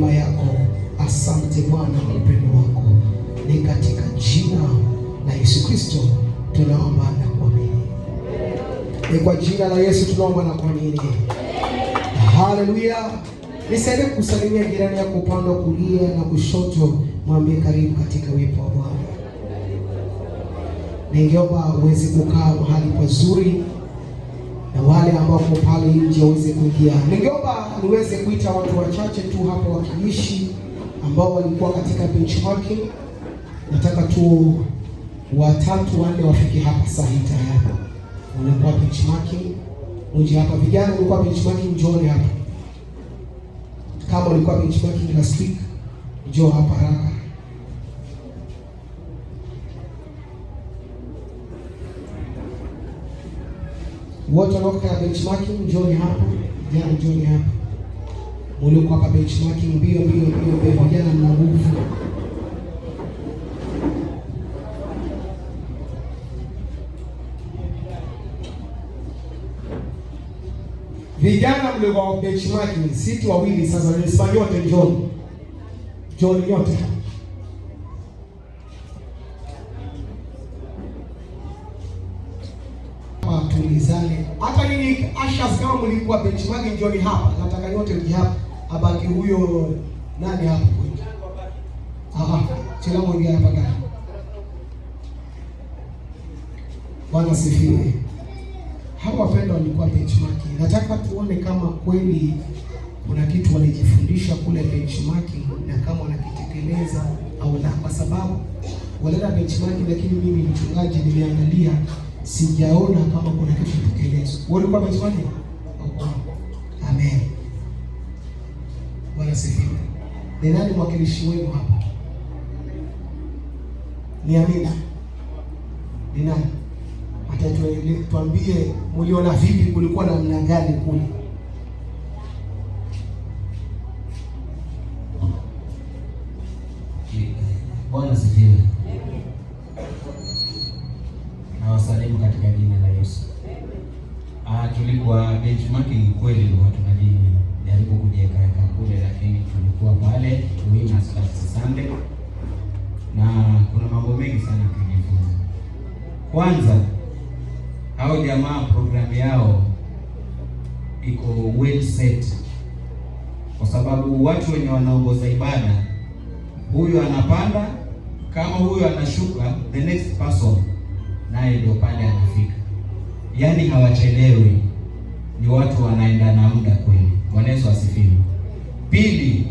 yako. Asante Bwana kwa upendo wako. Ni katika jina la Yesu Kristo tunaomba na kuamini. Ni kwa jina la Yesu tunaomba na kuamini. Haleluya. Nisaidie kusalimia jirani yako upande wa kulia na kushoto, mwambie karibu katika uwepo wa Bwana. Ningeomba uweze kukaa mahali pazuri na wale ambao kwa pale nje waweze kuingia. Ningeomba niweze kuita watu wachache tu hapa wakilishi ambao walikuwa katika benchmarking. Nataka tu 3 4 wafike hapa saa hii tayari. Walikuwa benchmarking, uje hapa. Vijana walikuwa benchmarking, njoo hapa. Kama walikuwa benchmarking last week, njoo hapa haraka. Wote waliokuwa benchmarking njoo hapa. Vijana njoo hapa. Walikuwa hapa benchmarking, mbio. Vijana mna nguvu. Vijana mlikuwa benchmarking, sisi wawili sasa ni yote njoo. Njoo yote. Tulizane. Hata nini ashas kama mlikuwa benchmarking njoo hapa. Nataka yote mje hapa. Abaki huyo nani hapo? Chela mmoja hapa gani? Bwana sifiwe. Hawa wapendwa walikuwa benchmarking. Nataka tuone kama kweli kuna kitu walijifundish kule benchmarking na kama wanakitekeleza au la, kwa sababu walienda benchmarking lakini mimi mchungaji nimeangalia sijaona kama kuna kitu kitekelezwa. Walikuwa benchmarking? Amen. Bwana sifiwe. Ni nani mwakilishi wenu hapa? Ni Amina. Ni nani? Tuambie mliona vipi, kulikuwa na namna gani kule? Bwana sifiwe. Na wasalimu katika jina la Yesu. Tulikuwa benchmarking kweli, watu tunajaribu kujiweka kule, lakini tulikuwa pale winners last Sunday na kuna mambo mengi sana kujifunza. Kwanza hao jamaa programu yao iko well set, kwa sababu watu wenye wanaongoza ibada, huyu anapanda, kama huyu anashuka, the next person naye ndio pale anafika. Yaani hawachelewi, ni watu wanaenda na muda kweli. Bwana Yesu asifiwe. Pili,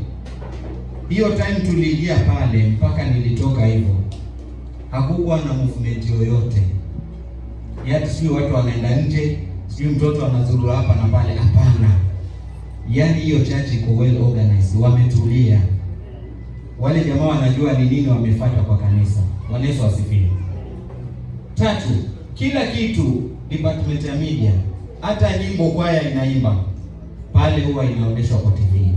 hiyo time tuliingia pale mpaka nilitoka hivyo, hakukuwa na movement yoyote. Yaani sio watu wanaenda nje, sio mtoto anazuru hapa na pale, hapana. Yaani hiyo church iko well organized, wametulia. Wale jamaa wanajua ni nini wamefuata kwa kanisa. Bwana Yesu asifiwe. Tatu, kila kitu department ya media, hata nyimbo kwaya inaimba pale huwa inaonyeshwa kwa TV.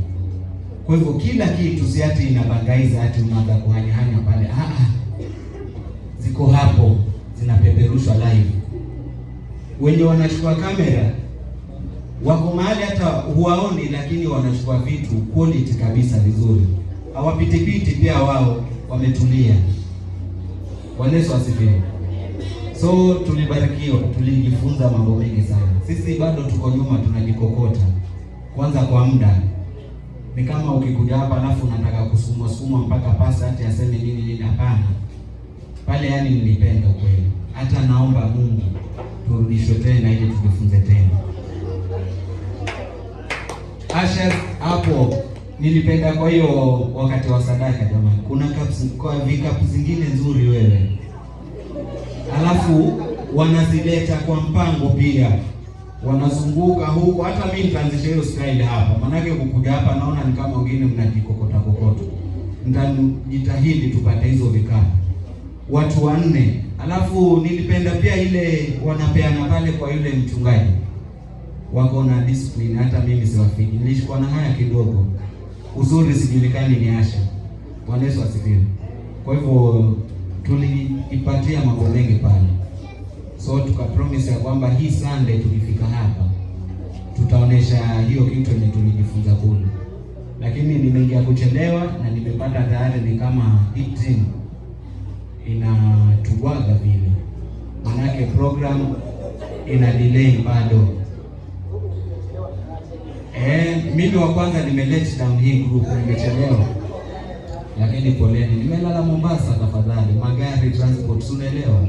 Kwa hivyo kila kitu si ati inabangaiza ati unaanza kuhanya pale. Ziko hapo zinapeperushwa live. Wenye wanachukua kamera wako mahali hata huwaoni, lakini wanachukua vitu quality kabisa vizuri. Hawapitipiti, pia wao wametulia. Bwana Yesu asifiwe. So tulibarikiwa, tulijifunza mambo mengi sana. Sisi bado tuko nyuma, tunajikokota. Kwanza kwa muda. Ni kama ukikuja hapa alafu unataka kusukuma mpaka pasa hata aseme nini, hapana. Pale yani nilipenda kweli. Hata naomba Mungu turudishwe tena ili tujifunze tena. Asha hapo nilipenda. Kwa hiyo wakati wa sadaka jamani, kuna vikapu zingine nzuri wewe. Alafu wanazileta kwa mpango pia. Wanazunguka huko, hata mimi nitaanzisha hiyo style hapa. Maana kukuja hapa naona ni kama wengine mnajikokota kokoto. Nitajitahidi tupate hizo vikapu. Watu 4. Alafu nilipenda pia ile wanapeana pale kwa yule mchungaji. Wako na discipline, hata mimi siwafiki. Nilishikwa na haya kidogo. Uzuri sijulikani ni Asha. Bwana Yesu asifiwe. Kwa hivyo tuliipatia mambo mengi pale. So tukapromise ya kwamba hii Sunday tukifika hapa tutaonesha hiyo kitu yenye tulijifunza kule. lakini nimeingia kuchelewa na nimepata tayari ni kama deep dream inatubwaga vile, manake program ina delay bado. Mimi wa kwanza let down hii group, nimechelewa, lakini poleni. Nimelala Mombasa tafadhali, magari transport unaelewa.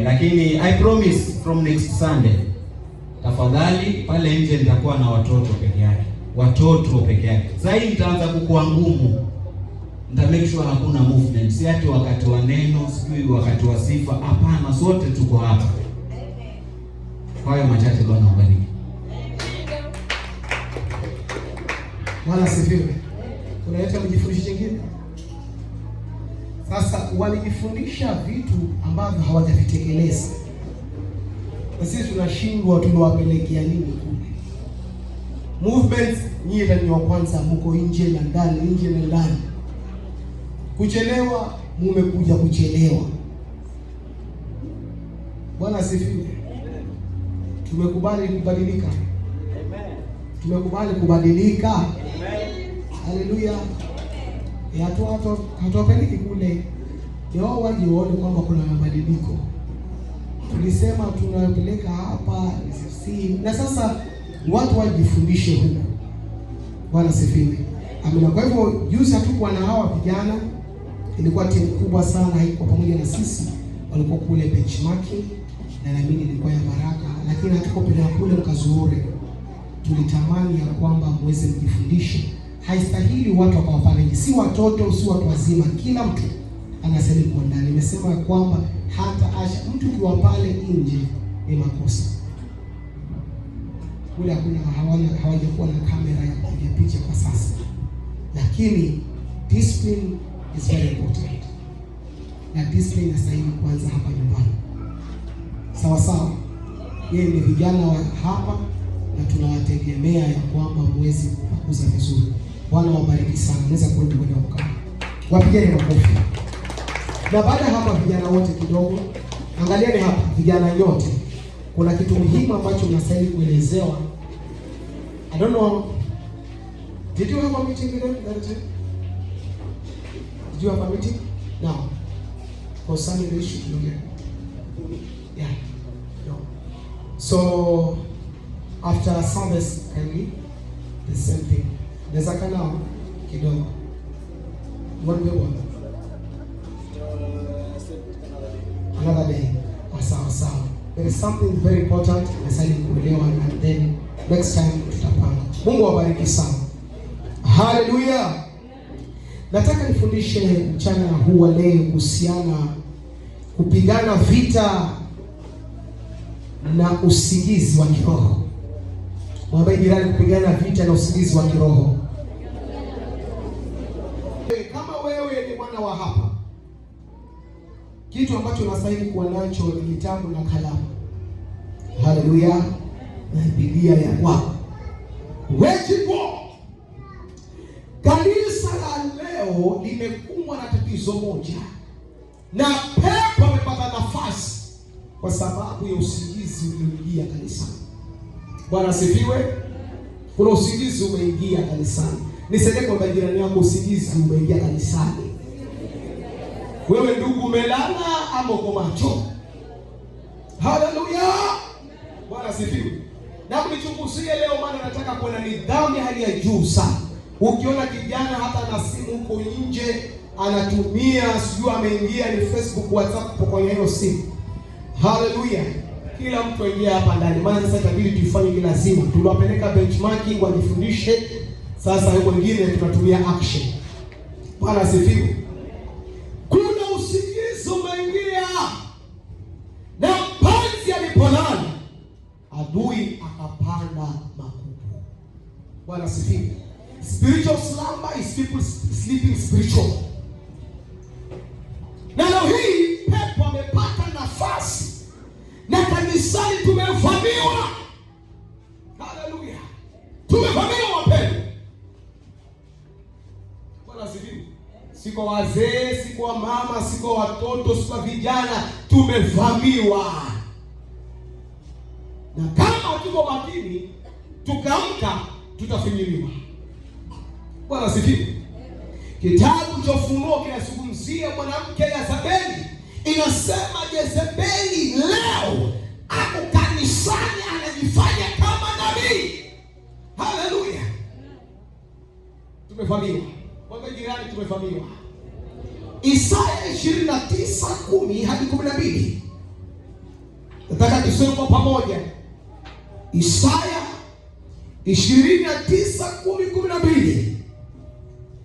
Lakini I promise from next Sunday tafadhali, pale nje nitakuwa na watoto peke yake, watoto peke yake. Sasa hii nitaanza kukua ngumu, nita make sure hakuna movement, si ati wakati wa neno, sijui wakati wa sifa, hapana, sote tuko hapa. Kwa hiyo machache, Bwana wabariki. Bwana sifiwe. Unaleta mjifundishe kingine. Sasa walijifundisha vitu ambavyo hawajavitekeleza. Na sisi tunashindwa tunawapelekea nini kule. Movements nyinyi ndio wa kwanza, mko nje na ndani, nje na ndani. Kuchelewa, mmekuja kuchelewa. Bwana sifiwe. Tumekubali kubadilika. Tumekubali kubadilika. Haleluya. Hatuwapeleki kule. Ndio waje waone kwamba kuna mabadiliko. Tulisema tunapeleka hapa sisi. Na sasa watu wajifundishe huko. Bwana sifiwe. Amina. Kwa hivyo juzi hatukuwa na hawa vijana. Ilikuwa timu kubwa sana, haiko pamoja na sisi. Walikuwa kule benchmarking na naamini ilikuwa ya baraka, lakini hatukupeleka kule mkazuure. Tulitamani ya kwamba muweze mjifundishe. Haistahili watu wakawapane, si watoto, si watu wazima, kila mtu anastahili kuwa ndani. Nimesema ya kwamba hata Asha, mtu kiwa pale nje ni makosa. Kule hakuna, hawajakuwa na kamera ya kupiga picha kwa sasa. Lakini discipline is very important. Na discipline inastahili kuanza hapa nyumbani. Sawa sawa. Yeye ni vijana wa hapa na tunawategemea ya kwamba muweze kukuza vizuri. Bwana wabariki sana. Naweza kurudi kwenye mkao. Wapigeni makofi. Na baada hapa vijana wote kidogo, angalieni hapa vijana nyote. Kuna kitu muhimu ambacho mnastahili kuelezewa. I don't know. Did you have a meeting with them that time? Did you have a meeting? No. Concerning the issue, yeah. No. So after service, kindly, the same thing. There's a canal, kidogo. What do you want? Another day. Sawa. There is something very important. And then next time tutapanga. Mungu awabariki sana. Hallelujah. Nataka nifundishe mchana huu wa leo kuhusiana kupigana vita na usingizi wa kiroho. Mwambie jirani, kupigana vita na usingizi wa kiroho. Kama wewe ni mwana wa hapa, kitu ambacho unastahili kuwa nacho ni kitabu na kalamu. Haleluya. Na Biblia ya kwako. Wejipo. Kanisa la leo limekumbwa na tatizo moja. Na pepo amepata nafasi kwa sababu ya usingizi ulioingia kanisani. Bwana asifiwe. Kuna usingizi umeingia kanisani. Nisaidie kwa jirani yako, usingizi umeingia kanisani. Wewe ndugu umelala ama uko macho? Haleluya. Bwana asifiwe. Na mnichunguzie leo, maana nataka kuwa na nidhamu ya hali ya juu sana. Ukiona kijana hata na simu huko nje anatumia, sijui ameingia ni Facebook, WhatsApp kwenye hiyo simu. Haleluya. Kila mtu aingia hapa ndani. Maana sasa itabidi tuifanye kila lazima. Tuliwapeleka benchmarking wajifundishe. Sasa huko wengine tunatumia action. Bwana asifiwe. Kuna usingizi umeingia. Na panzi alipolala, adui akapanda makubu. Bwana asifiwe. Spiritual slumber is people sleeping spiritual. Na leo hii pepo amepata nafasi. Na kanisani tumevamiwa. Haleluya. Tumevamiwa wapendwa. Bwana asifiwe. Siko wazee, siko mama, siko watoto, siko vijana, tumevamiwa. Na kama tuko makini, tukaamka, tutafinyiliwa. Bwana asifiwe. Kitabu cha Ufunuo kinazungumzia mwanamke Yezebeli. Inasema Yezebeli leo ako kanisani anajifanya kama nabii. Haleluya. Tumefahamiwa. Kwa jirani tumefahamiwa. Isaya 29:10 hadi 12. Nataka tusome kwa pamoja. Isaya 29:10-12.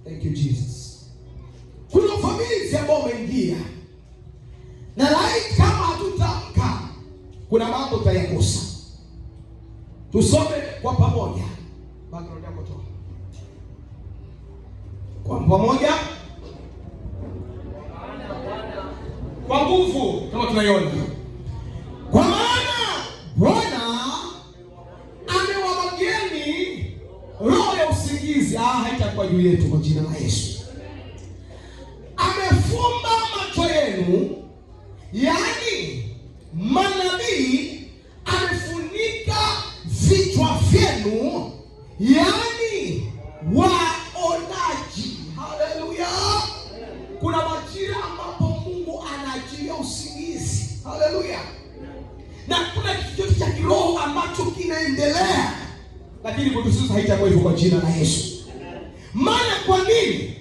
Thank you Jesus. Kuna ufamizi ambao umeingia. Na laiti kama hatutamka kuna mambo tutayakosa. Tusome kwa pamoja. Background yako toa. Kwa pamoja. Kwa nguvu kama tunaiona. Kwa maana Bwana amewamwagieni roho ya usingizi. Haitakuwa juu yetu kwa jina la Yesu. Amefumba macho yenu, yaani manabii, amefunika vichwa vyenu, yaani waonaji. Haleluya. Kuna majira ambapo Mungu anaachilia usingizi. Haleluya. Na kuna kitu cha kiroho ambacho kinaendelea. Lakini kwa sasa haitakuwa hivyo kwa jina la Yesu. Maana kwa nini?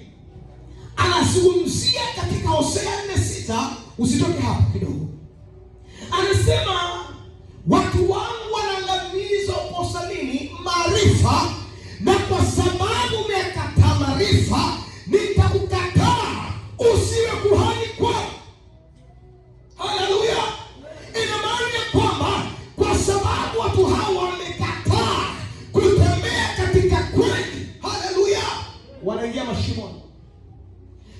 Anazungumzia katika Hosea 4:6, usitoke hapa kidogo. Anasema watu wangu wanaangamizwa kukosa nini? Maarifa, na kwa sababu umekataa maarifa, nitakukataa usiwe kuhani kwao. Haleluya. Ina maana kwamba kwa sababu watu hawa wamekataa kutembea katika kweli, haleluya, wanaingia mashimoni.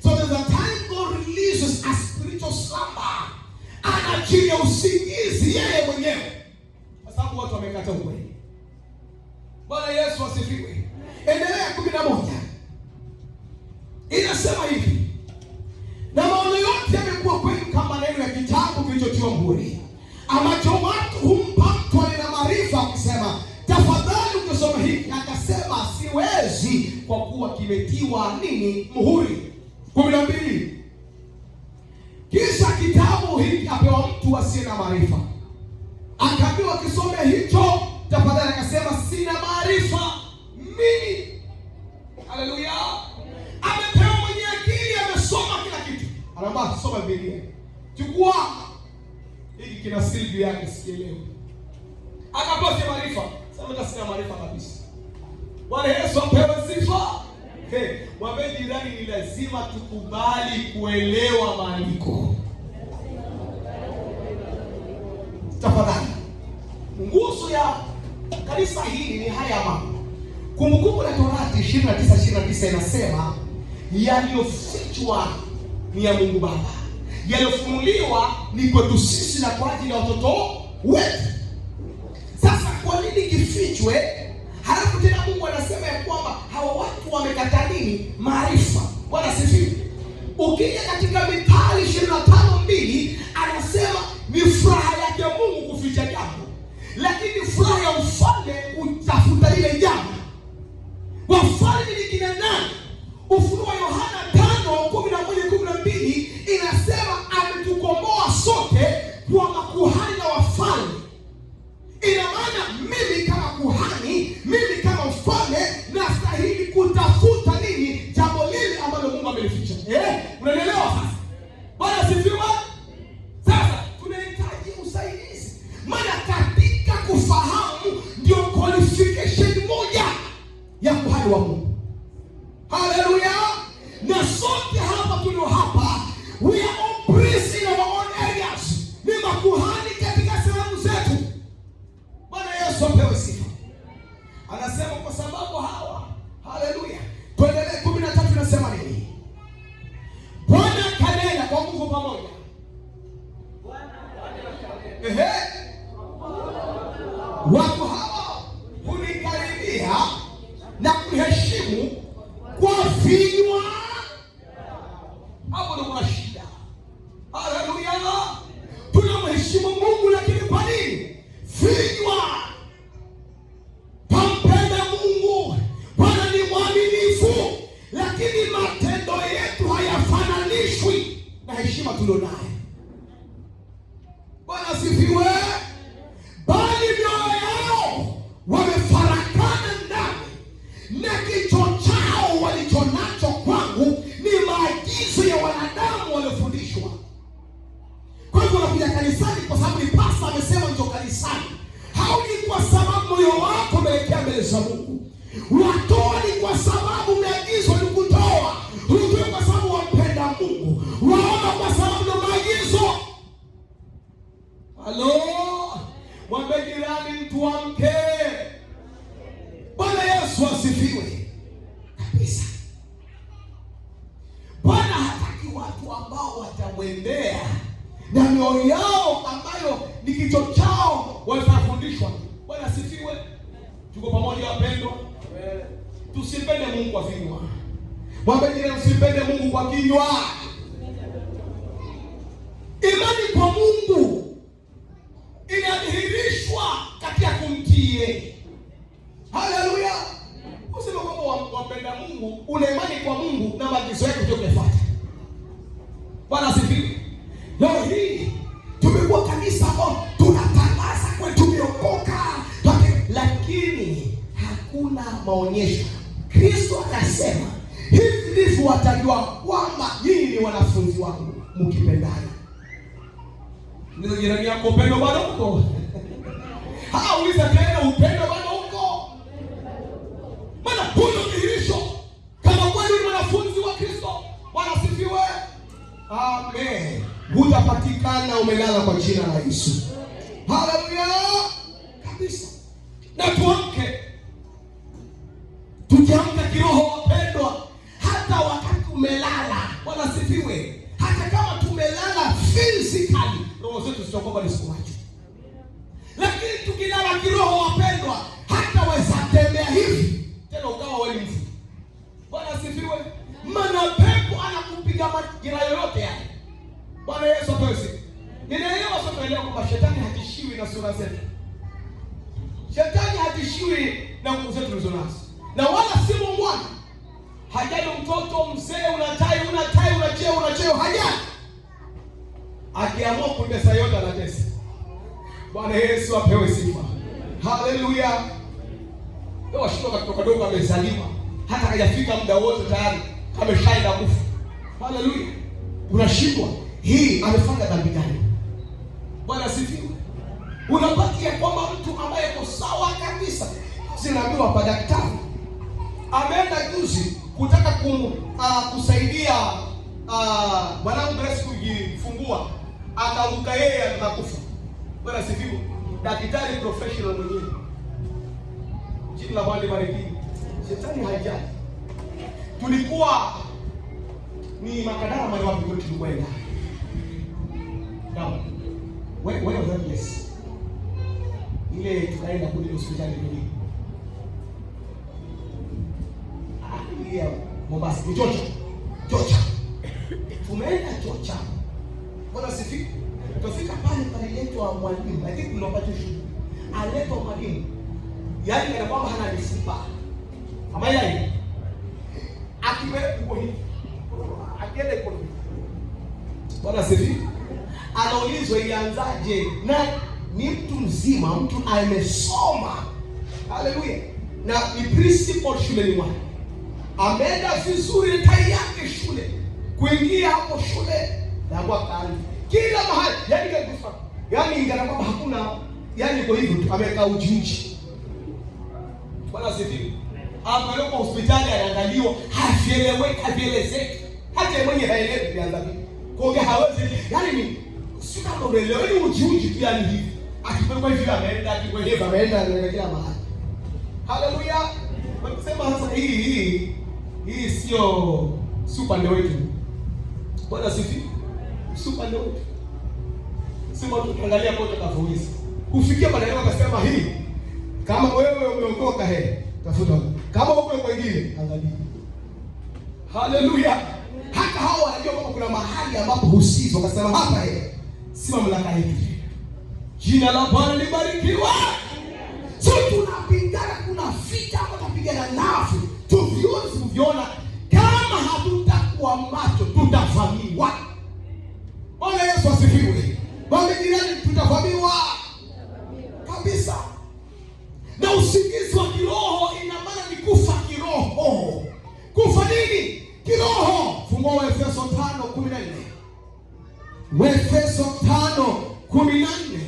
So there's a time God releases a spiritual slumber. Anaachilia usingizi yeye mwenyewe, kwa sababu watu wamekataa ukweli. Bwana Yesu asifiwe. Endelea 11. Inasema hivi: na maono yote yamekuwa kwenu kama maneno ya kitabu kilichotiwa muhuri, ambacho watu humpa mtu aliye na maarifa, akisema tafadhali ukisoma hiki, akasema siwezi, kwa kuwa kimetiwa nini? Muhuri. 12. Kisha kitabu hiki apewa mtu asiye na maarifa, akaambiwa kisome hicho tafadhali, akasema sina maarifa mimi. Haleluya. Amepewa mwenye akili, amesoma kila kitu. Anaomba soma Biblia. Chukua hiki kina siri juu yake, sikielewi. Akapewa maarifa. Sasa sina maarifa kabisa. Bwana Yesu apewe sifa. Mwambie jirani ni lazima tukubali kuelewa maandiko. Tafadhali. Nguzo ya kanisa hili ni haya mambo. Kumbukumbu la Torati 29:29 inasema yaliyofichwa ni ya Mungu Baba, yaliyofunuliwa ni kwetu sisi na kwa ajili ya watoto wetu. Sasa kwa nini kifichwe? Halafu tena Mungu anasema ya kwamba hawa watu wamekataa nini? Maarifa. Bwana sifiwe. Ukija katika Mithali 25:2 anasema ni furaha yake Mungu kuficha jambo, lakini furaha ya mfalme kutafuta lile jambo. Wafalme ni kina nani? Ufunuo wa Yohana 5:11-12 inasema ametukomboa sote kwa makuhani na wafalme. Ina maana mimi kama kuhani, mimi kama mfalme, nastahili kutafuta nini? Jambo lile ambalo Mungu amelificha. Unaelewa sasa? Bwana sifiwe. Sasa tunahitaji usaidizi. Maana katika kufahamu ndio qualification moja ya kuhani wa Mungu. Haleluya. Na sote hapa tulio hapa, we are all priests in our own areas. Ni makuhani katika sehemu zetu. Bwana Yesu apewe sifa. Anasema kwa sababu hawa, haleluya. Tuendelee 13 inasema nini? Bwana kanena kwa nguvu pamoja. Watu hawa hunikaribia na kuheshimu kwa vinywa. Hapo ndio kuna shida. Haleluya. Tunamheshimu Mungu, lakini kwa nini? Vinywa. Tampenda Mungu. Bwana ni mwaminifu. matendo yetu hayafananishwi na heshima tulionayo. Bwana asifiwe. Bali mioyo yao wamefarakana ndani, na kicho chao walichonacho kwangu ni maagizo ya wanadamu waliofundishwa. Kwa hivyo unakuja kanisani kwa sababu ni pasta amesema njoo kanisani. Hauli kwa sababu moyo wako umeelekea mbele za Mungu. Watoa ni kwa sababu umeagizwa ni kutoa. Hutoa kwa sababu wampenda Mungu. Waomba kwa sababu na maagizo. Halo, mwambie jirani mtu amke. Bwana Yesu asifiwe. Kabisa. Bwana hataki watu ambao watamwendea na mioyo yao ambayo ni kicho chao watafundishwa. Bwana asifiwe. Tuko pamoja wapendwa? Tusipende Mungu kwa vinywa. Mwambie jirani usipende Mungu kwa kinywa. Imani kwa Mungu inadhihirishwa katika kumtii. Haleluya. Useme kwamba wampenda Mungu, una imani kwa Mungu na maagizo yake utakufuata. Bwana asifiwe. Leo hii tumekuwa kanisa ambao tunatangaza kwa tumeokoka, lakini hakuna maonyesho. Kristo anasema hivi ndivyo watajua kwamba nyinyi ni wanafunzi wangu mkipendana. Ndio jirani yako upendo bado uko? Uliza tena upendo bado uko? Maana huyo dhihirisho kama kweli ni wanafunzi wa Kristo. Bwana asifiwe. Amen. Hutapatikana umelala kwa jina la Yesu. Haleluya. Kabisa. Na tuamke. Tukiamka kiroho wapendwa, hata wakati umelala. Bwana asifiwe. Hata kama tumelala physically, roho zetu zitakuwa ni siku macho. Lakini tukilala kiroho wapendwa, hata waweza tembea hivi tena ukawa wewe mfu. Bwana asifiwe. Maana pepo anakupiga majira yoyote yale. Bwana Yesu asifiwe. Ninaelewa sote leo kwamba shetani hatishiwi na sura zetu. Shetani hatishiwi na nguvu zetu tulizonazo. Na wala si muungwana. Hajali mtoto mzee unacheo hajali. Akiamua kutesa yote anatesa. Bwana Yesu apewe sifa. Haleluya. Leo washitoka kutoka dogo amezaliwa. Hata hajafika muda wote tayari ameshaenda kufa. Haleluya. Unashindwa. Hii amefanya dhambi gani? Bwana asifiwe. Unapatia kwamba mtu ambaye yuko sawa kabisa. Zinaambiwa hapa daktari ameenda juzi kutaka kusaidia mwanangu Grace kujifungua, akaanguka yeye anakufa. Bwana asifiwe. Daktari professional mwenyewe. Jina la Bwana libarikiwe. Shetani hajali. Tulikuwa ni Makadara mali wapi kwetu tulikwenda. Now, when was that place? Ile tukaenda kule hospitali nyingine. Ile Mombasa, Chocha. Tumeenda Chocha. Bwana sifi. Tufika pale paliletwa mwalimu. Lakini tunapata shida. Aletwa mwalimu. Yaani kana kwamba hana misipa. Kama yeye. Akiwepo hivi. Akienda kwa Bwana sifi. Anaulizwa ilianzaje? Na ni mtu mzima, mtu amesoma. Haleluya. Na ni principal shule ni mwana. Ameenda vizuri tai yake shule. Kuingia hapo shule na kwa kali. Kila mahali yani kabisa. Yaani ingana kwamba hakuna yani kwa hivyo tu amekaa ujinji. Bwana sifi. Hapo yuko hospitali anaangaliwa, havielezeki. Hata mwenye haelewi kianza vipi. Kwa hawezi yani ni si kama unaelewa ni ujinji tu yani hivi. Akipelekwa hivi ameenda, akipelekwa hivi ameenda anaelekea mahali. Haleluya. Wanasema sasa hii sio upande wetu. Bwana sifi. Si upande wetu. Sema tukiangalia kote kafuisi. Ufikia baadaye akasema hii kama wewe umeokoka tafuta. Kama uko mwingine angalia. Haleluya. Hata hao wanajua kwamba kuna mahali ambapo husizo wakasema hapa si mamlaka yetu. Jina la Bwana libarikiwe. Sio tunapigana, kuna vita hapa tunapigana nafu. Tuviona kama kwa macho tutavamiwa. Bwana Yesu asifiwe. Bwana jirani, tutavamiwa kabisa. Na usingizi wa kiroho ina maana ni kufa kiroho. Kufa nini? Kiroho. Fungua Efeso 5:14. Efeso 5:14.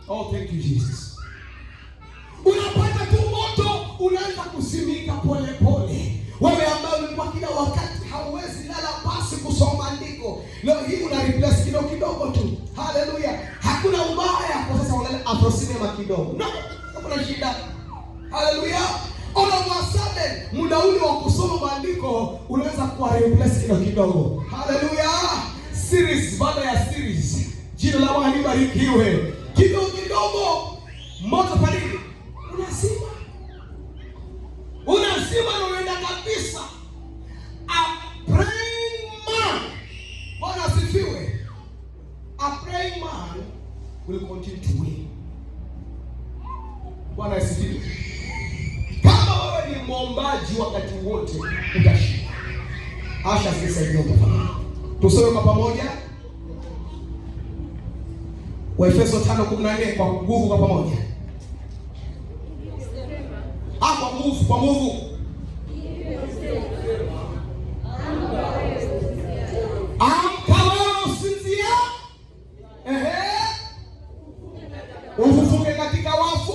Oh, thank you Jesus. Unapata tu moto, unaanza kusimika pole pole. Wewe ambao ulikuwa kila wakati hauwezi lala basi kusoma andiko, leo hii una replace kidogo tu. Haleluya. Hakuna ubaya kwa sasa unalala afrosinema kidogo. No, hakuna shida. Haleluya. All of a sudden muda ule wa kusoma maandiko unaweza kuwa replace kidogo. Haleluya. Series baada ya series. Jina la Bwana libarikiwe. Kidogo moto pale unasema na unaenda kabisa. A praying man, Bwana asifiwe, a praying man will continue to win. Bwana asifiwe. Kama wewe ni mwombaji wakati wote utashinda. Asha sisaidia tafadhali. Tusome kwa pamoja Waefeso 5:14 kwa nguvu kwa pamoja. Kwa nguvu. Amka wewe usinzia. Ufufuke katika wafu.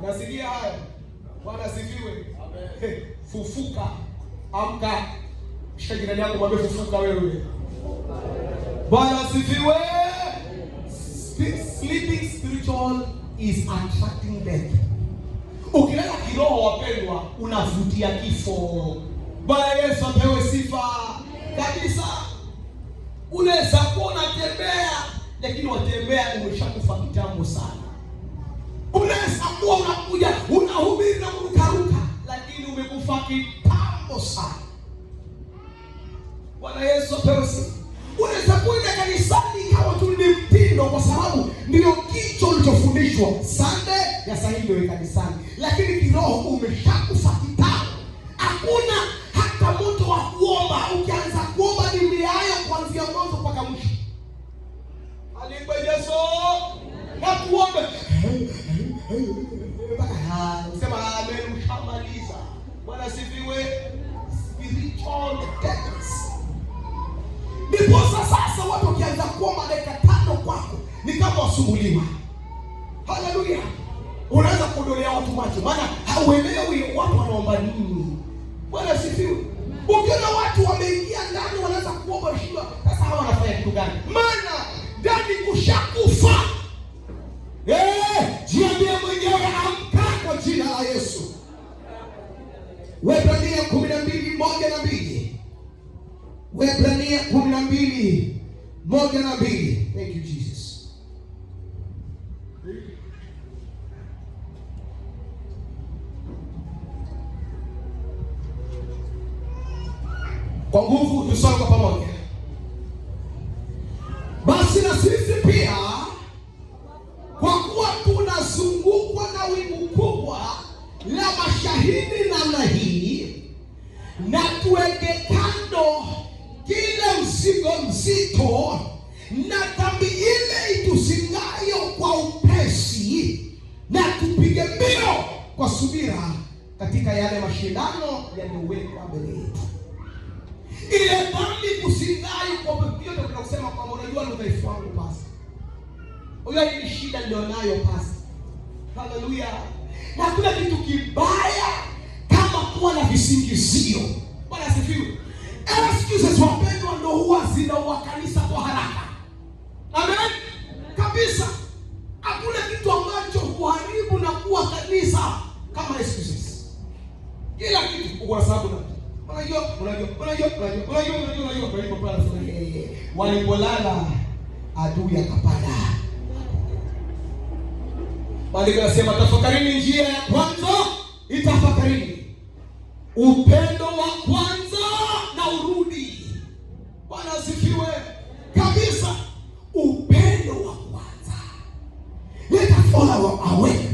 Nasikia haya. Bwana asifiwe. Amen. Fufuka. Amka. Shika jirani yako mwambie fufuka wewe. Bwana asifiwe. Sleeping spiritual is attracting death. Ukilala kiroho wapendwa, unavutia kifo. Bwana Yesu apewe sifa kabisa. Unaweza kuwa unatembea lakini watembea umeshakufa kitambo sana. Unaweza kuwa unakuja unahubiri na kurukaruka lakini umekufa kitambo sana. Bwana Yesu apewe sifa. Unaweza kwenda kanisani kama tu ni mtindo kwa sababu ndio kicho ulichofundishwa. Sunday ya saa hii ndio kanisani. Lakini kiroho umeshakufa kitambo. Hakuna hata moto wa kuomba. Ukianza kuomba ni miayo kuanzia mwanzo mpaka mwisho. Alipe Yesu na kuomba. Sema amen ushamaliza. Bwana sifiwe. Spiritual death. Ndipo sasa watu wakianza kuomba dakika 5 kwako ni kama wasumbuliwa. Haleluya. Unaanza kudolea watu macho maana hauelewi watu wanaomba nini. Bwana sifiwe. Ukiona watu wameingia ndani wanaanza kuomba shida, sasa hawa wanafanya kitu gani? Maana ndani kushakufa. Jiambie mwenyewe amka kwa jina la Yesu. Waebrania 12:1-2. Waebrania 12:1-2. Thank you Jesus. Kwa nguvu tusome kwa pamoja. Basi na sisi pia kwa kuwa tunazungukwa na wingu kubwa la mashahidi namna hii, na tuweke kando kila mzigo mzito na dhambi ile itusingayo kwa upesi, na tupige mbio kwa subira katika yale mashindano yaliyowekwa mbele yetu. Ile dhambi kusingayo kwa upesi, ndio tunasema kwamba unajua ni udhaifu wangu pasi. Huyo ni shida ndio nayo pasi. Haleluya. Na kuna kitu kibaya kama kuwa na visingizio. Bwana asifiwe. Excuses wapendwa ndio huwa zinaua kanisa kwa haraka. Amen. Kabisa. Hakuna kitu ambacho huharibu na kuwa kanisa kama excuses. Kila kitu kwa sababu na unajua walipolala adui akapanda. Bali anasema tafakarini njia ya kwanza, itafakarini upendo wa kwanza na urudi. Bwana asifiwe kabisa. Upendo wa kwanza. Let us follow awake.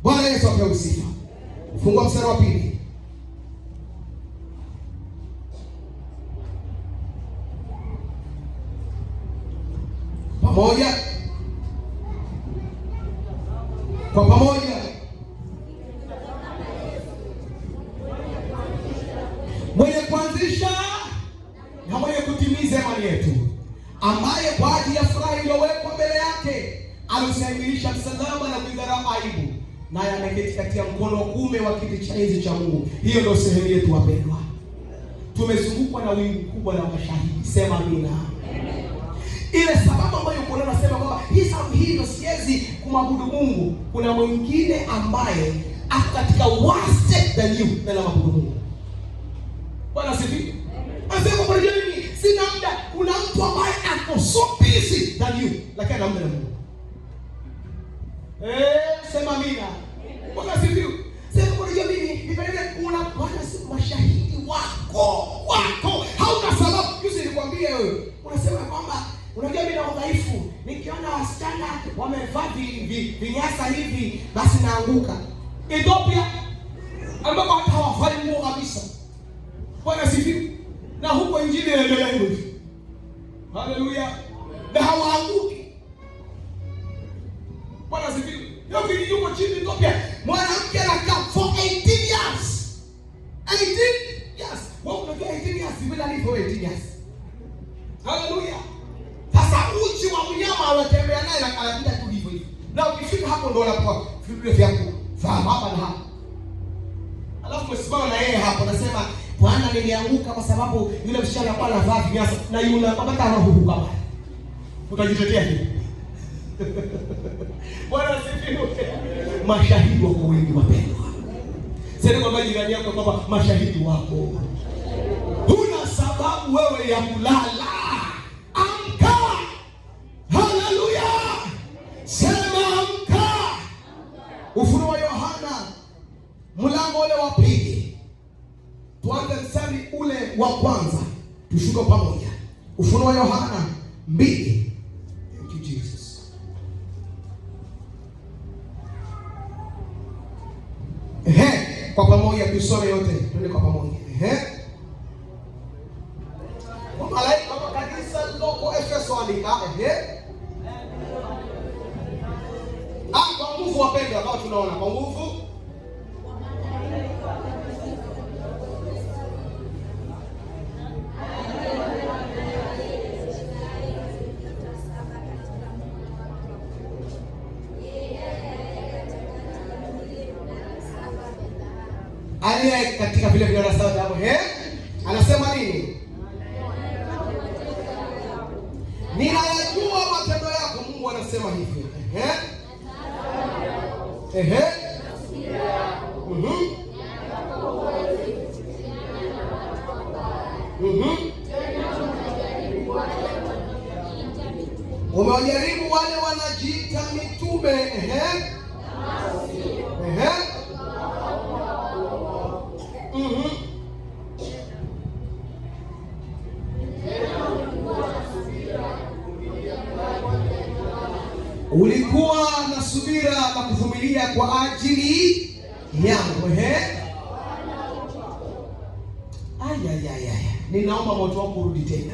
Bwana Yesu apewe sifa. Fungua mstari wa 2. pamoja, kwa pamoja. Mwenye kuanzisha na mwenye kutimiza imani yetu, ambaye kwa ajili ya furaha iliyowekwa mbele yake aliustahimilisha msalaba na kuidharau aibu, naye ameketi katika mkono wa kuume wa kiti cha enzi cha Mungu. Hiyo ndio sehemu yetu wapendwa. Tumezungukwa na wingu kubwa la mashahidi. Sema amina. Ile sababu ambayo uko nayo nasema kwamba hii sababu hii ndio siwezi kumwabudu Mungu. Kuna mwingine ambaye ako katika worse state than you na anamwabudu Mungu. Bwana sifi. Anasema kwa nini sina muda? Kuna mtu ambaye ako so busy than you lakini ana muda na Mungu. Sema amina. Bwana sifi. Sema kwa nini nipeleke kuna Bwana mashahidi wako. Hauna sababu. Yusi nikwambie wewe. Unasema kwamba unajua mimi na udhaifu. Nikiona wasichana wamevaa vinyasa hivi basi naanguka. Ethiopia ambapo hata hawafai nguo kabisa. Bwana sifiwe. Na huko injili inaendelea hivyo. Haleluya. Na hawaanguki. Bwana sifiwe. Yote yuko chini Ethiopia. Mwanamke anakaa for 18 years. 18 years. Wewe unajua 18 years bila lipo 18 years. Haleluya. Sasa uchi wa mnyama anatembea naye na anapita tu hivyo hivyo. Na ukifika hapo ndio unapoa vitu vyako. Fahamu hapa na hapa. Alafu usimama na yeye hapo nasema Bwana nilianguka kwa sababu yule msichana alikuwa anavaa vinyasa na yule mpaka anahuhuka baba. Utajitetea hivi. Bwana sifiwe. Mashahidi wako wengi wapendwa. Sasa kwa jirani yako kwamba mashahidi wako. Huna sababu wewe ya kulala. Amka. Haleluya. Sema amka. Ufunuo wa Yohana mlango ule wa pili. Tuanze mstari ule wa kwanza. Tushuke pamoja. Ufunuo wa Yohana 2. Thank you Jesus. Kwa pamoja tusome yote. Twende kwa pamoja. Kwa malaika wa kanisa liloko Efeso andika. Kwa nguvu wapendwa, kama tunaona kwa nguvu. Aliye katika vile vile sawa hapo anasema nini? Ninayajua matendo yako. Mungu anasema hivi. Umewajaribu wale wanajiita mitume. Ulikuwa na subira na kuvumilia kwa ajili yangu. Ninaomba moto wako urudi tena.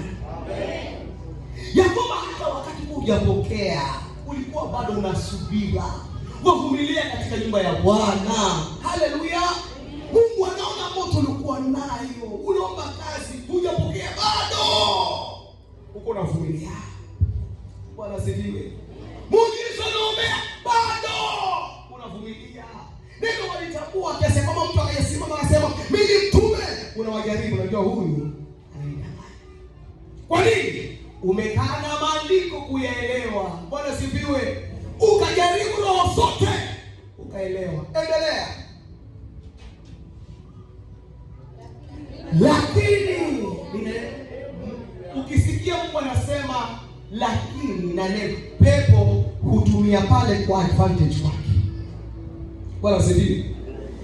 Ya kwamba hata wakati hujapokea ulikuwa bado unasubira. Wavumilia katika nyumba ya Bwana. Haleluya. Mungu anaona moto ulikuwa nayo. Unaomba kazi, hujapokea bado. Uko unavumilia. Bwana sifiwe. Muujiza unaombea bado unavumilia. Neno walitambua kiasi kama mtu akayesimama anasema mimi ni mtume. Unawajaribu, unajua huyu anaidanganya. Kwa nini? Umekaa na maandiko kuyaelewa. Bwana sifiwe. Ukajaribu roho zote ukaelewa. Endelea. Lakini ukisikia Mungu anasema lakini na neno pepo hutumia pale kwa advantage wake. Bwana sifiwe.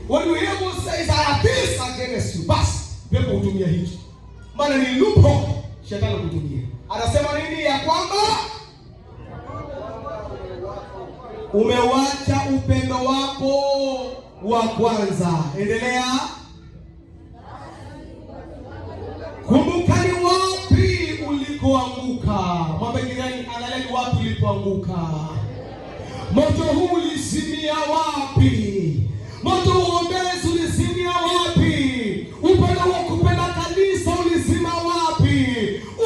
When you hear God say I have this against you, basi pepo hutumia hicho. Maana ni loophole shetani hutumia. Anasema nini? Ya kwamba umewacha upendo wako wa kwanza. Endelea. Kumbuka ni wapi ulikoanguka. Mwambie jirani, angalia ni wapi ulipoanguka? Moto huu ulizimia wapi? Moto wa uombezi ulizimia wapi? Upendo wa kupenda kanisa ulizima wapi?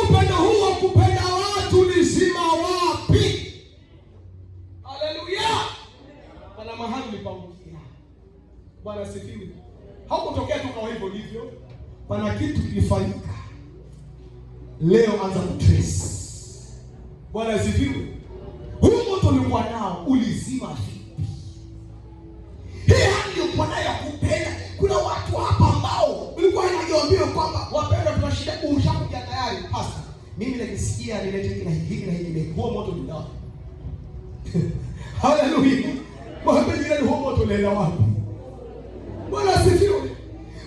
Upendo huu wa kupenda watu ulizima wapi? Haleluya! Pana mahali ulipoangukia. Bwana asifiwe. Haukutokea tu kwa hivyo ndivyo. Pana kitu kilifanyika. Leo anza kutrace. Bwana asifiwe. Huu moto ulikuwa nao ulizima vipi? Hii hali ulikuwa nayo ya kupenda. Kuna watu hapa ambao ulikuwa unajiambia kwamba wapendwa, tuna shida, ushakuja tayari. Pastor, mimi najisikia nilete hivi na hivi. Huo moto ni dawa. Haleluya. Mwambie jirani, huo moto unaenda wapi? Bwana asifiwe.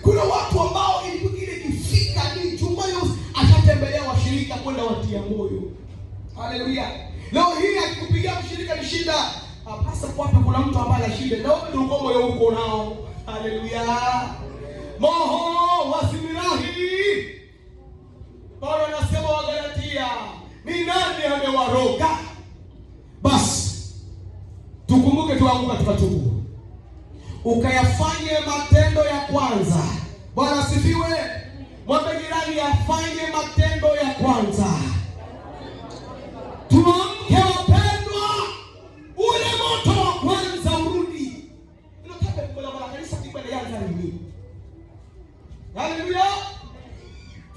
Kuna watu ambao ile ikifika ni Jumamosi atatembelea washirika kwenda watia moyo. Haleluya. Leo hii akikupigia mshirika ni shida. Pasa kwapa kuna mtu ambaye ana shida. Leo ndio uko moyo uko nao. Haleluya. Moho wasimirahi. Paulo anasema wa Galatia, ni nani amewaroga? Basi tukumbuke tuanguka tukatubu. Ukayafanye matendo ya kwanza. Bwana asifiwe. Mwambie jirani afanye matendo ya kwanza. Tuamke wapendwa, ule moto wa kwanza urudi. Unataka kukola mara kanisa kikwenda yanza nini? Haleluya.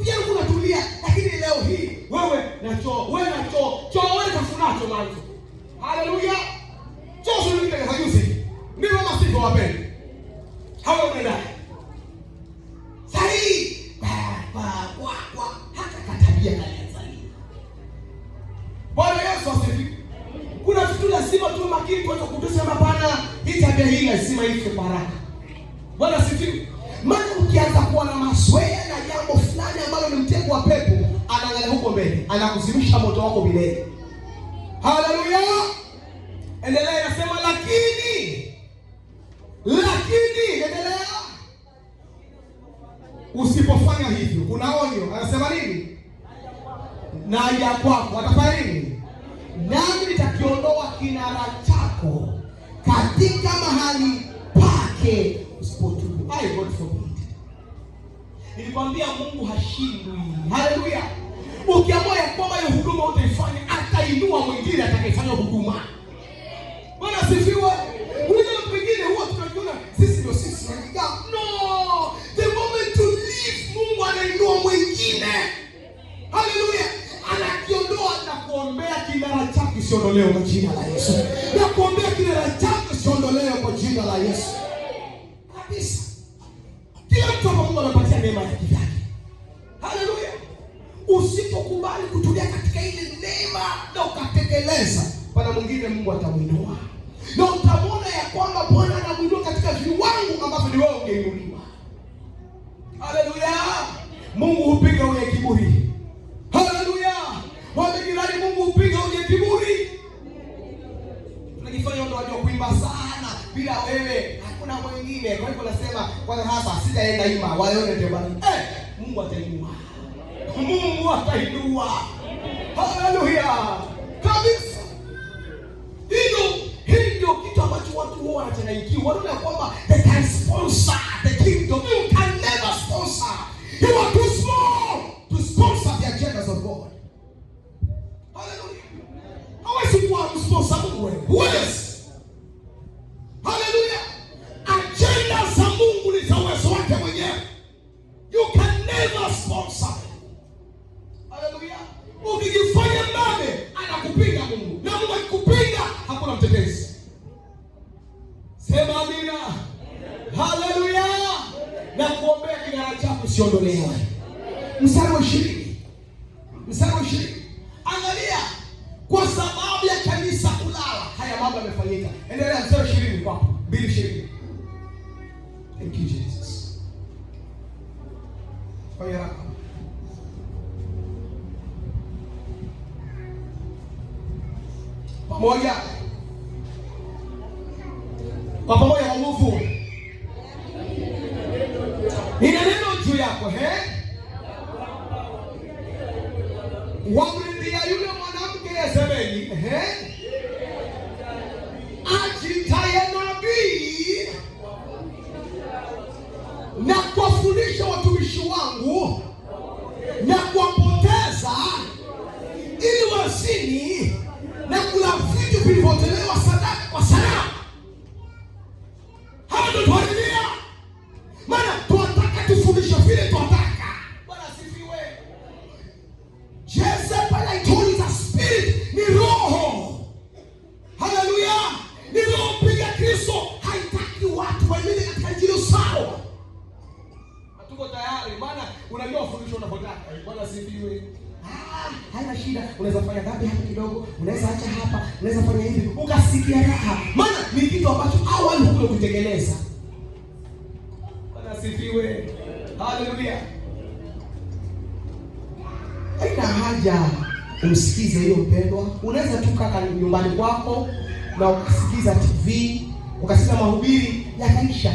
Pia unatulia, lakini leo hii wewe na choo wewe kafunacho mwanzo. Haleluya. Choo sio ndio hajuzi. Ndivyo masifu wapendwa. Hawa unaenda. Sahi. Hata katabia kalianzalia. Bwana Yesu asifiwe. Kuna vitu lazima tu makini tuweze kutusema hapana, hii tabia hii lazima ife baraka. Bwana asifiwe. Maana ukianza kuwa na mazoea na jambo fulani ambalo ni mtego wa pepo, anaangalia huko mbele, anakuzimisha moto wako milele. Haleluya. Endelea, nasema lakini endelea. Usipofanya hivyo, kuna onyo. Anasema nini? Na ya kwako atafanya nini? Nami nitakiondoa kinara chako katika mahali pake usipotubu. God forbid. Nilikwambia Mungu hashindwi. Haleluya. Ukiamua ya kwamba hiyo huduma utaifanya, atainua mwingine atakayefanya huduma. Bwana asifiwe. Wengine wengine huwa tunajiona sisi ndio sisi. No. The moment to leave, Mungu anainua mwingine. Haleluya. Anakiondoa na kuombea kinara chake siondolewe kwa jina la Yesu. Na kuombea kinara chake siondolewe kwa jina la Yesu. Kabisa. Kila mtu hapa Mungu anapatia neema ya kivyake. Haleluya. Usipokubali kutulia katika ile neema na ukatekeleza, pana mwingine Mungu atamuinua. Na utamwona ya kwamba Bwana anamuinua katika viwango ambavyo ni wewe ungeinuliwa. Haleluya. Mungu hupiga wenye kiburi. Haleluya. Wamekirani Mungu hupiga wenye kiburi. Tunajifanya watu wajua kuimba sana bila wewe hakuna mwingine. Kwa hivyo nasema kwanza hapa sitaenda ima waone tebani. Mungu atainua. Mungu atainua. Haleluya. Kabisa. Hilo kitu ambacho watu huwa wanachanganyikiwa. Wanaona kwamba they can sponsor the kingdom. You can never sponsor. You are too small to sponsor the agendas of God. Hallelujah. Hawezi kuwa sponsor Mungu wewe. Huwezi. Hallelujah. Agenda za Mungu ni za uwezo wake mwenyewe. You can never sponsor. Hallelujah. Ukijifanya mbabe anakupiga Mungu. Na Mungu akikupiga hakuna mtetezi. Sema amina. Hallelujah. Na kuombea kinara chako siondolewe. Mstari wa 20. Angalia, kwa sababu ya kanisa kulala, haya mambo yamefanyika. Endelea mstari wa 20 kwa 2:20. Thank you Jesus. Fanya haraka. Pamoja. Kwa pamoja kwa nguvu. Nina neno juu yako, wamridhia yule mwanamke Yezebeli, Maana unajua ufundisho unapotaka. Bwana sifiwe. Haina shida. Unaweza fanya dhambi hapa kidogo, unaweza acha hapa, unaweza fanya hivi, ukasikia raha. Maana ni kitu ambacho awali hukuwa kutekeleza. Bwana sifiwe. Haleluya. Haina haja umsikize hiyo mpendwa. Unaweza tu kaa nyumbani kwako na ukasikiza TV, ukasikiza mahubiri yakaisha.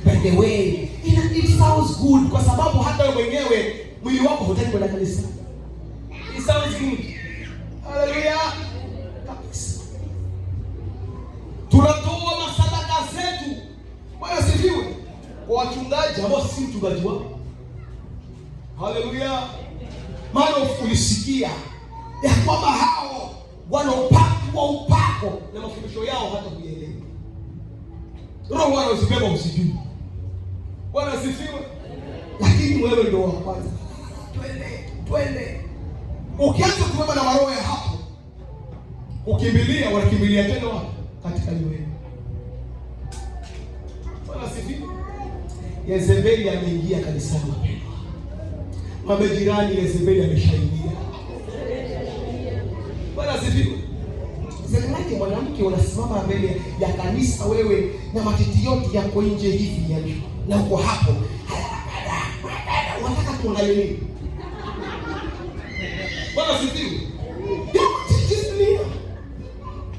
By the way, it sounds good kwa sababu hata wewe mwenyewe mwili wako hutaki kwenda kanisa. It sounds good. Haleluya. Kabisa. Tunatoa masadaka zetu. Bwana sifiwe. Kwa wachungaji ambao si mchungaji wao. Haleluya. Maana ulisikia ya kwamba hao wana upako na mafundisho yao hata kuelewa. Roho wao usibeba usijui. Bwana sifiwe. Lakini wewe ndio wa kwanza. Twende. Ukianza kubeba na maroho ya hapo, ukimbilia wanakimbilia tena wapi? Katika wewe. Bwana sifiwe. Yezebeli ameingia kanisani wapendwa. Mabejirani Yezebeli ameshaingia. Bwana sifiwe. Zalilaki mwanamke unasimama mbele ya kanisa wewe na matiti yote yako nje hivi ya na uko hapo. Unataka kuangalia nini? Bwana sifiwe.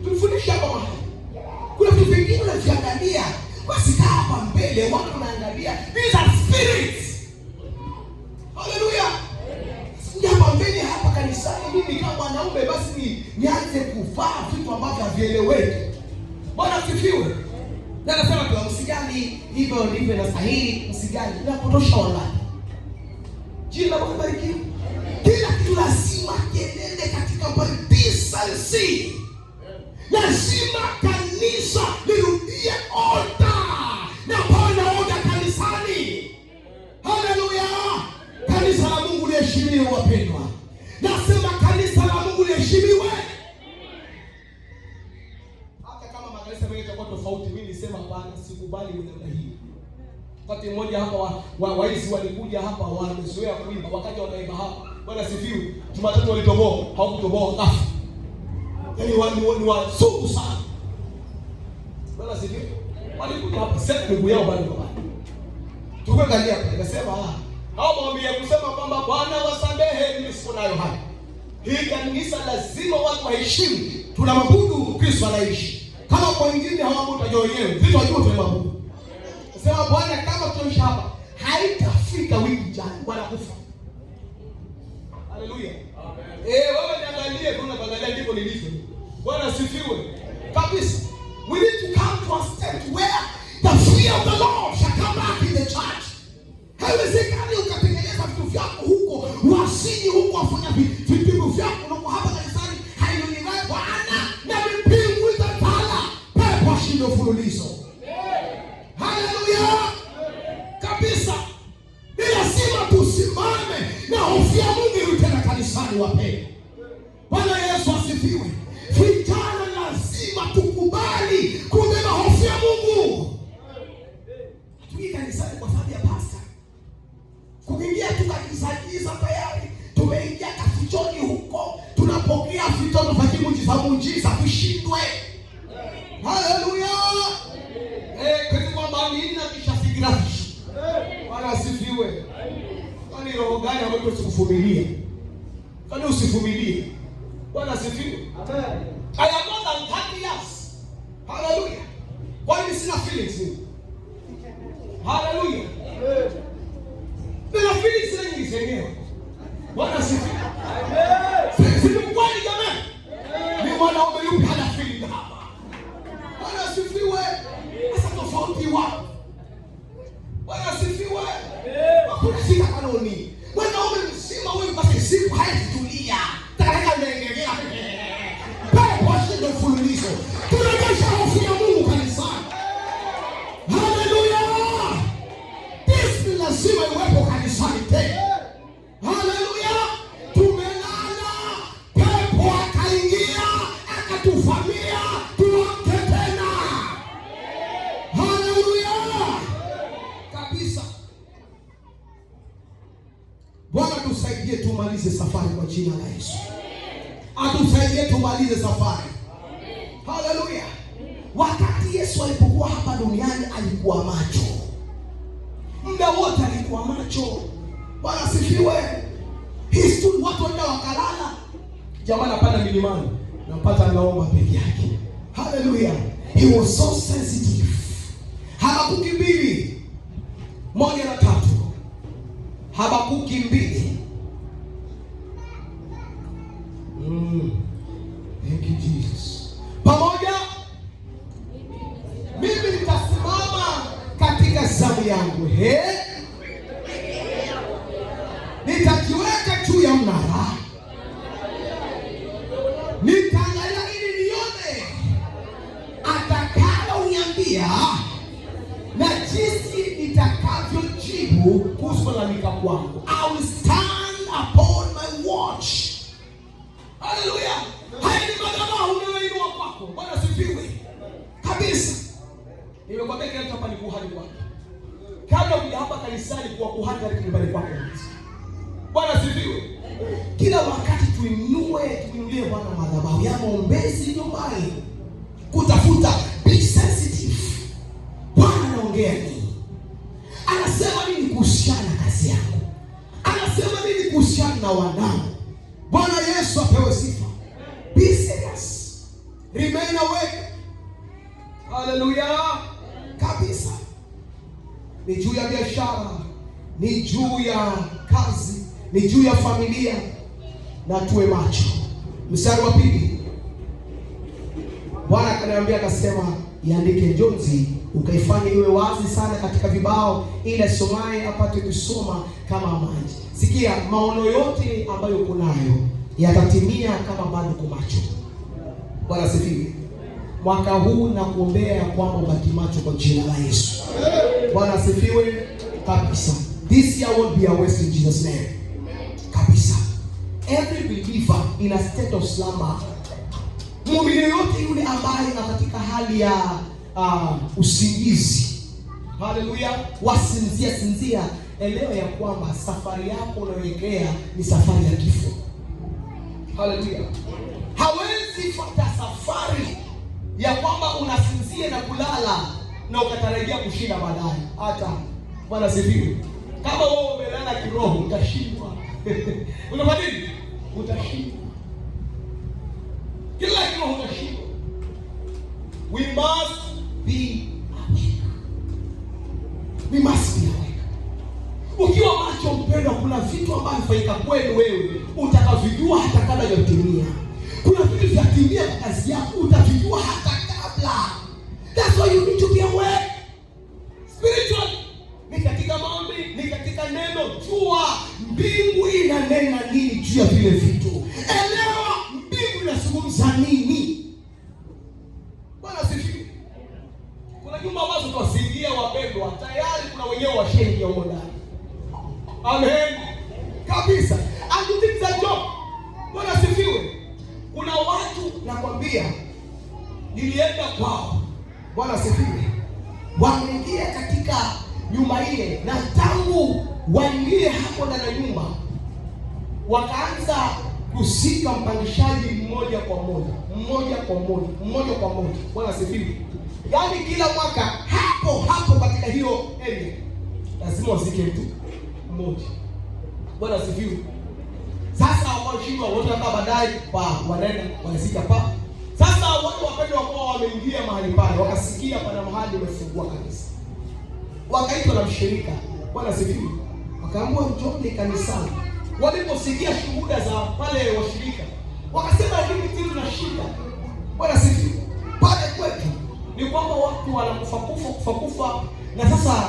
Tufundisha hapa mahali. Kuna vitu vingine unaviangalia. Basi kaa hapa mbele watu wanaangalia. These are spirits. Haleluya. Sija hapa mbele hapa kanisani mimi kama mwanaume basi nianze kuvaa vitu ambavyo havieleweki. Bwana sifiwe. Na nasema kwa msijali hivyo ndivyo inastahili, msijali. Inapotosha wangapi? Jina la Bwana barikiwe. Kila kitu lazima kienende katika decency. Lazima kanisa lirudie order. Na Bwana order kanisani. Haleluya. Kanisa la Mungu liheshimiwe wapendwa. Nasema kanisa la Mungu liheshimiwe. Hata kama makanisa mengi yatakuwa tofauti, mimi nisema Bwana sikubali namna hii. Wakati mmoja hapa waizi walikuja hapa wamezoea kuimba, wakati wanaimba hapa. Bwana sifiwe. Jumatatu walitoboa, hawakutoboa kafu. Yaani ni wazungu sana. Bwana sifiwe. Walikuja hapa sasa miguu yao bado bado. Tukaangalia hapa nikasema hao maombi ya kusema kwamba Bwana wasamehe mimi siko nayo hapa. Hii kanisa lazima watu waheshimu. Tunamwabudu Kristo anaishi. Kama kwa wengine hawaabudu tajua wenyewe, vitu wajua tunamwabudu. Sema Bwana kama tunaisha hapa, haitafika wiki ijayo Bwana kufa. Haleluya. Amen. Wewe niangalie kuna kuangalia ndipo nilivyo. Bwana sifiwe. Kabisa. We need to come to a state where the fear of the Lord shall come back in the church. Haiwezekani ukatengeneza vitu vyako huko, wasiji huko wafanya vitu vyako huko hapa kanisani, haionekani Bwana na vipingu vitatala. Pepo ashinde ufululizo. Haleluya. Kabisa. Ni lazima tusimame na hofu ya Mungu irudi tena kanisani wapendwa. Bwana Yesu asifiwe. Vijana lazima tukubali kubeba hofu ya Mungu. Hatuji kanisani kwa sababu ya pasta. Kuingia tu kanisani tayari tumeingia kafichoni huko, tunapokea vitoto vya muujiza kushindwe. Haleluya. Kwa kwamba nini na kisha fikira. Bwana asifiwe. Kwani roho gani ambayo usikuvumilia? Kwani usivumilie? Bwana asifiwe. Amen. I am more than 30 years. Hallelujah. Kwani sina feelings? Hallelujah. Amen. Bila feelings nyingi zenyewe. Bwana asifiwe. Amen. Sisi kwani jamani? Ni mwanaume yupi hana feeling hapa? Bwana asifiwe. Sasa tofauti wapi? Bwana asifiwe. Hakuna shida kanuni. Mwanaume mzima wewe basi siku haitulia. Taka ndengelea. Pepo ashinde mfululizo. Tunajesha hofu ya Mungu kanisani. Haleluya. This lazima iwepo kanisani tena. Haleluya. Tumelala, pepo akaingia, akatuvamia, tuamke tena. Haleluya. Kabisa. atusaidie tumalize safari kwa jina la Yesu. Atusaidie tumalize safari. Haleluya. Wakati Yesu alipokuwa hapa duniani alikuwa macho. Muda wote alikuwa macho. Bwana asifiwe. History watu wenda wakalala. Jamaa anapanda milimani, napata anaomba peke yake. Haleluya. He was so sensitive. Habakuki 2:1-3. Habakuki 2. Thank you Jesus. Pamoja mimi nitasimama katika zamu yangu. Nitajiweka juu ya mnara. Nitaangalia ili nione atakalo uniambia na jinsi nitakavyojibu kuhusu kulalamika kwangu. I will stand upon my watch. Haleluya. Haya ni madhabahu unayoinua kwako. Bwana asifiwe. Kabisa. Nimekwambia kile hapa ni kuhani kwako. Kabla uja hapa kanisani kuwa kuhani katika nyumbani kwako. Bwana asifiwe. Kila wakati tuinulie Bwana madhabahu ya maombezi nyumbani. Kutafuta, be sensitive. Bwana anaongea nini? Anasema nini kuhusiana na kazi yako? Anasema nini kuhusiana na wanao? Bwana Yesu apewe sifa. Be serious. Remain awake. Haleluya. Kabisa. Ni juu ya biashara, ni juu ya kazi, ni juu ya familia, na tuwe macho. Mstari wa 2. Bwana akaniambia akasema, iandike jonzi ukaifanye iwe wazi sana katika vibao, ili asomaye apate kusoma kama maji. Sikia, maono yote ambayo uko nayo yatatimia kama bado uko macho. Bwana asifiwe. Mwaka huu na kuombea kwamba ubaki macho kwa jina la Yesu. Bwana asifiwe kabisa. This year won't be a waste in Jesus name. Kabisa. Every believer in a state of slumber, muumini yote yule ambaye ana katika hali ya usingizi. Haleluya. Sinzia, elewa ya kwamba safari yako unayoelekea ni safari ya kifo. Haleluya. Hawezi fuata safari ya kwamba unasinzia na kulala na ukatarajia kushinda baadaye. Hata Bwana sifiwe. Kama wewe umelala kiroho utashindwa. Unafanya nini? Utashindwa. Kila kiroho utashindwa. We must be awake. We must be awake. Ukiwa macho mpendwa, kuna vitu ambavyo vifanyika kweli wewe utakavijua hata kabla hajatimia. Kuna vitu vyatimia kwa kazi yako utavijua hata kabla. That's why you need to be awake. Spiritual. Ni katika maombi, ni katika neno. Jua mbingu inanena nini juu ya vile vitu. Elewa mbingu inazungumza nini. Bwana sifiwe. Kuna nyumba ambazo tuwasingia wapendwa, tayari kuna wenyewe washengi huko ndani. Amen. Kabisa. And things are job. Bwana sifiwe. Kuna watu nakwambia nilienda kwao. Bwana sifiwe. Wameingia katika nyumba ile, na tangu waingie hapo ndani ya nyumba wakaanza kusika mpangishaji mmoja kwa moja. Bwana sifiwe. Yaani kila mwaka hapo katika hiyo area lazima wasike mtu mmoja. Bwana sifiwe. Sasa washindwa wote hapa baadaye wanaenda wanasika pa. Sasa watu wapendwa wao wameingia mahali pale, wakasikia pana mahali umefungua kanisa. Wakaitwa na mshirika. Bwana sifiwe. Wakaamua njoo kanisani. Waliposikia shuhuda za pale washirika, wakasema hivi kitu na shida. Bwana sifiwe. Pale kwetu ni kwamba watu wanakufa na sasa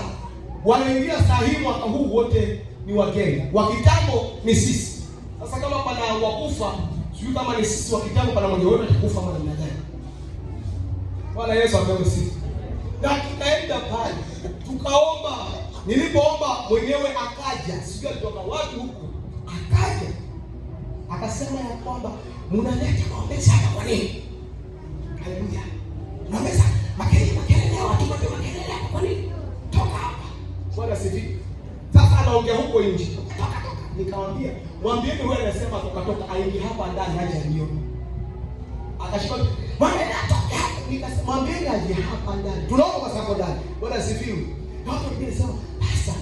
wanaingia sahihi mwaka huu wote ni wageni. Wa kitambo ni sisi. Sasa kama pana wakufa, sio kama ni sisi wa kitambo pana mmoja wote atakufa mara moja gani? Bwana Yesu apewe sifa. Na tukaenda pale, tukaomba. Nilipoomba mwenyewe akaja, sijui alitoka wapi huko. Akaja. Akasema ya kwamba mnaleta maombezi hapa kwa nini? Haleluya. Maombezi, makelele watu makelele hapa kwa nini? Toka hapa. Bwana sifiwe. Sasa anaongea huko nje. Nikamwambia, mwambieni wewe anasema toka aingie hapa ndani haja ndio. Akashika, "Bwana natoka." Nikasema, "Mwambieni aje hapa ndani. Tunaomba kwa sababu ndani." Bwana sifiwe. Hapo nilisema, "Pasta,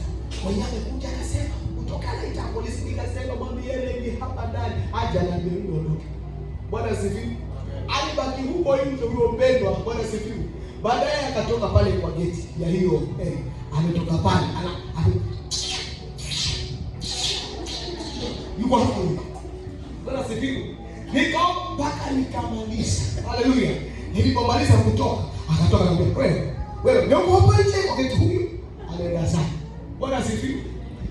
mwenye amekuja akasema kutoka naita polisi." Nikasema, "Mwambieni aje hapa ndani haja na ndio ondoke." Bwana sifiwe. Alibaki huko nje huyo mpendwa. Bwana sifiwe. Baadaye akatoka pale kwa geti ya hiyo ametoka pale yuko hapo. Bwana sifiwe. Mpaka nikamaliza. Haleluya. Nilipomaliza kutoka, akatoka na wewe ndio hapo nje kwa geti huyu. Anaenda zake. Bwana sifiwe.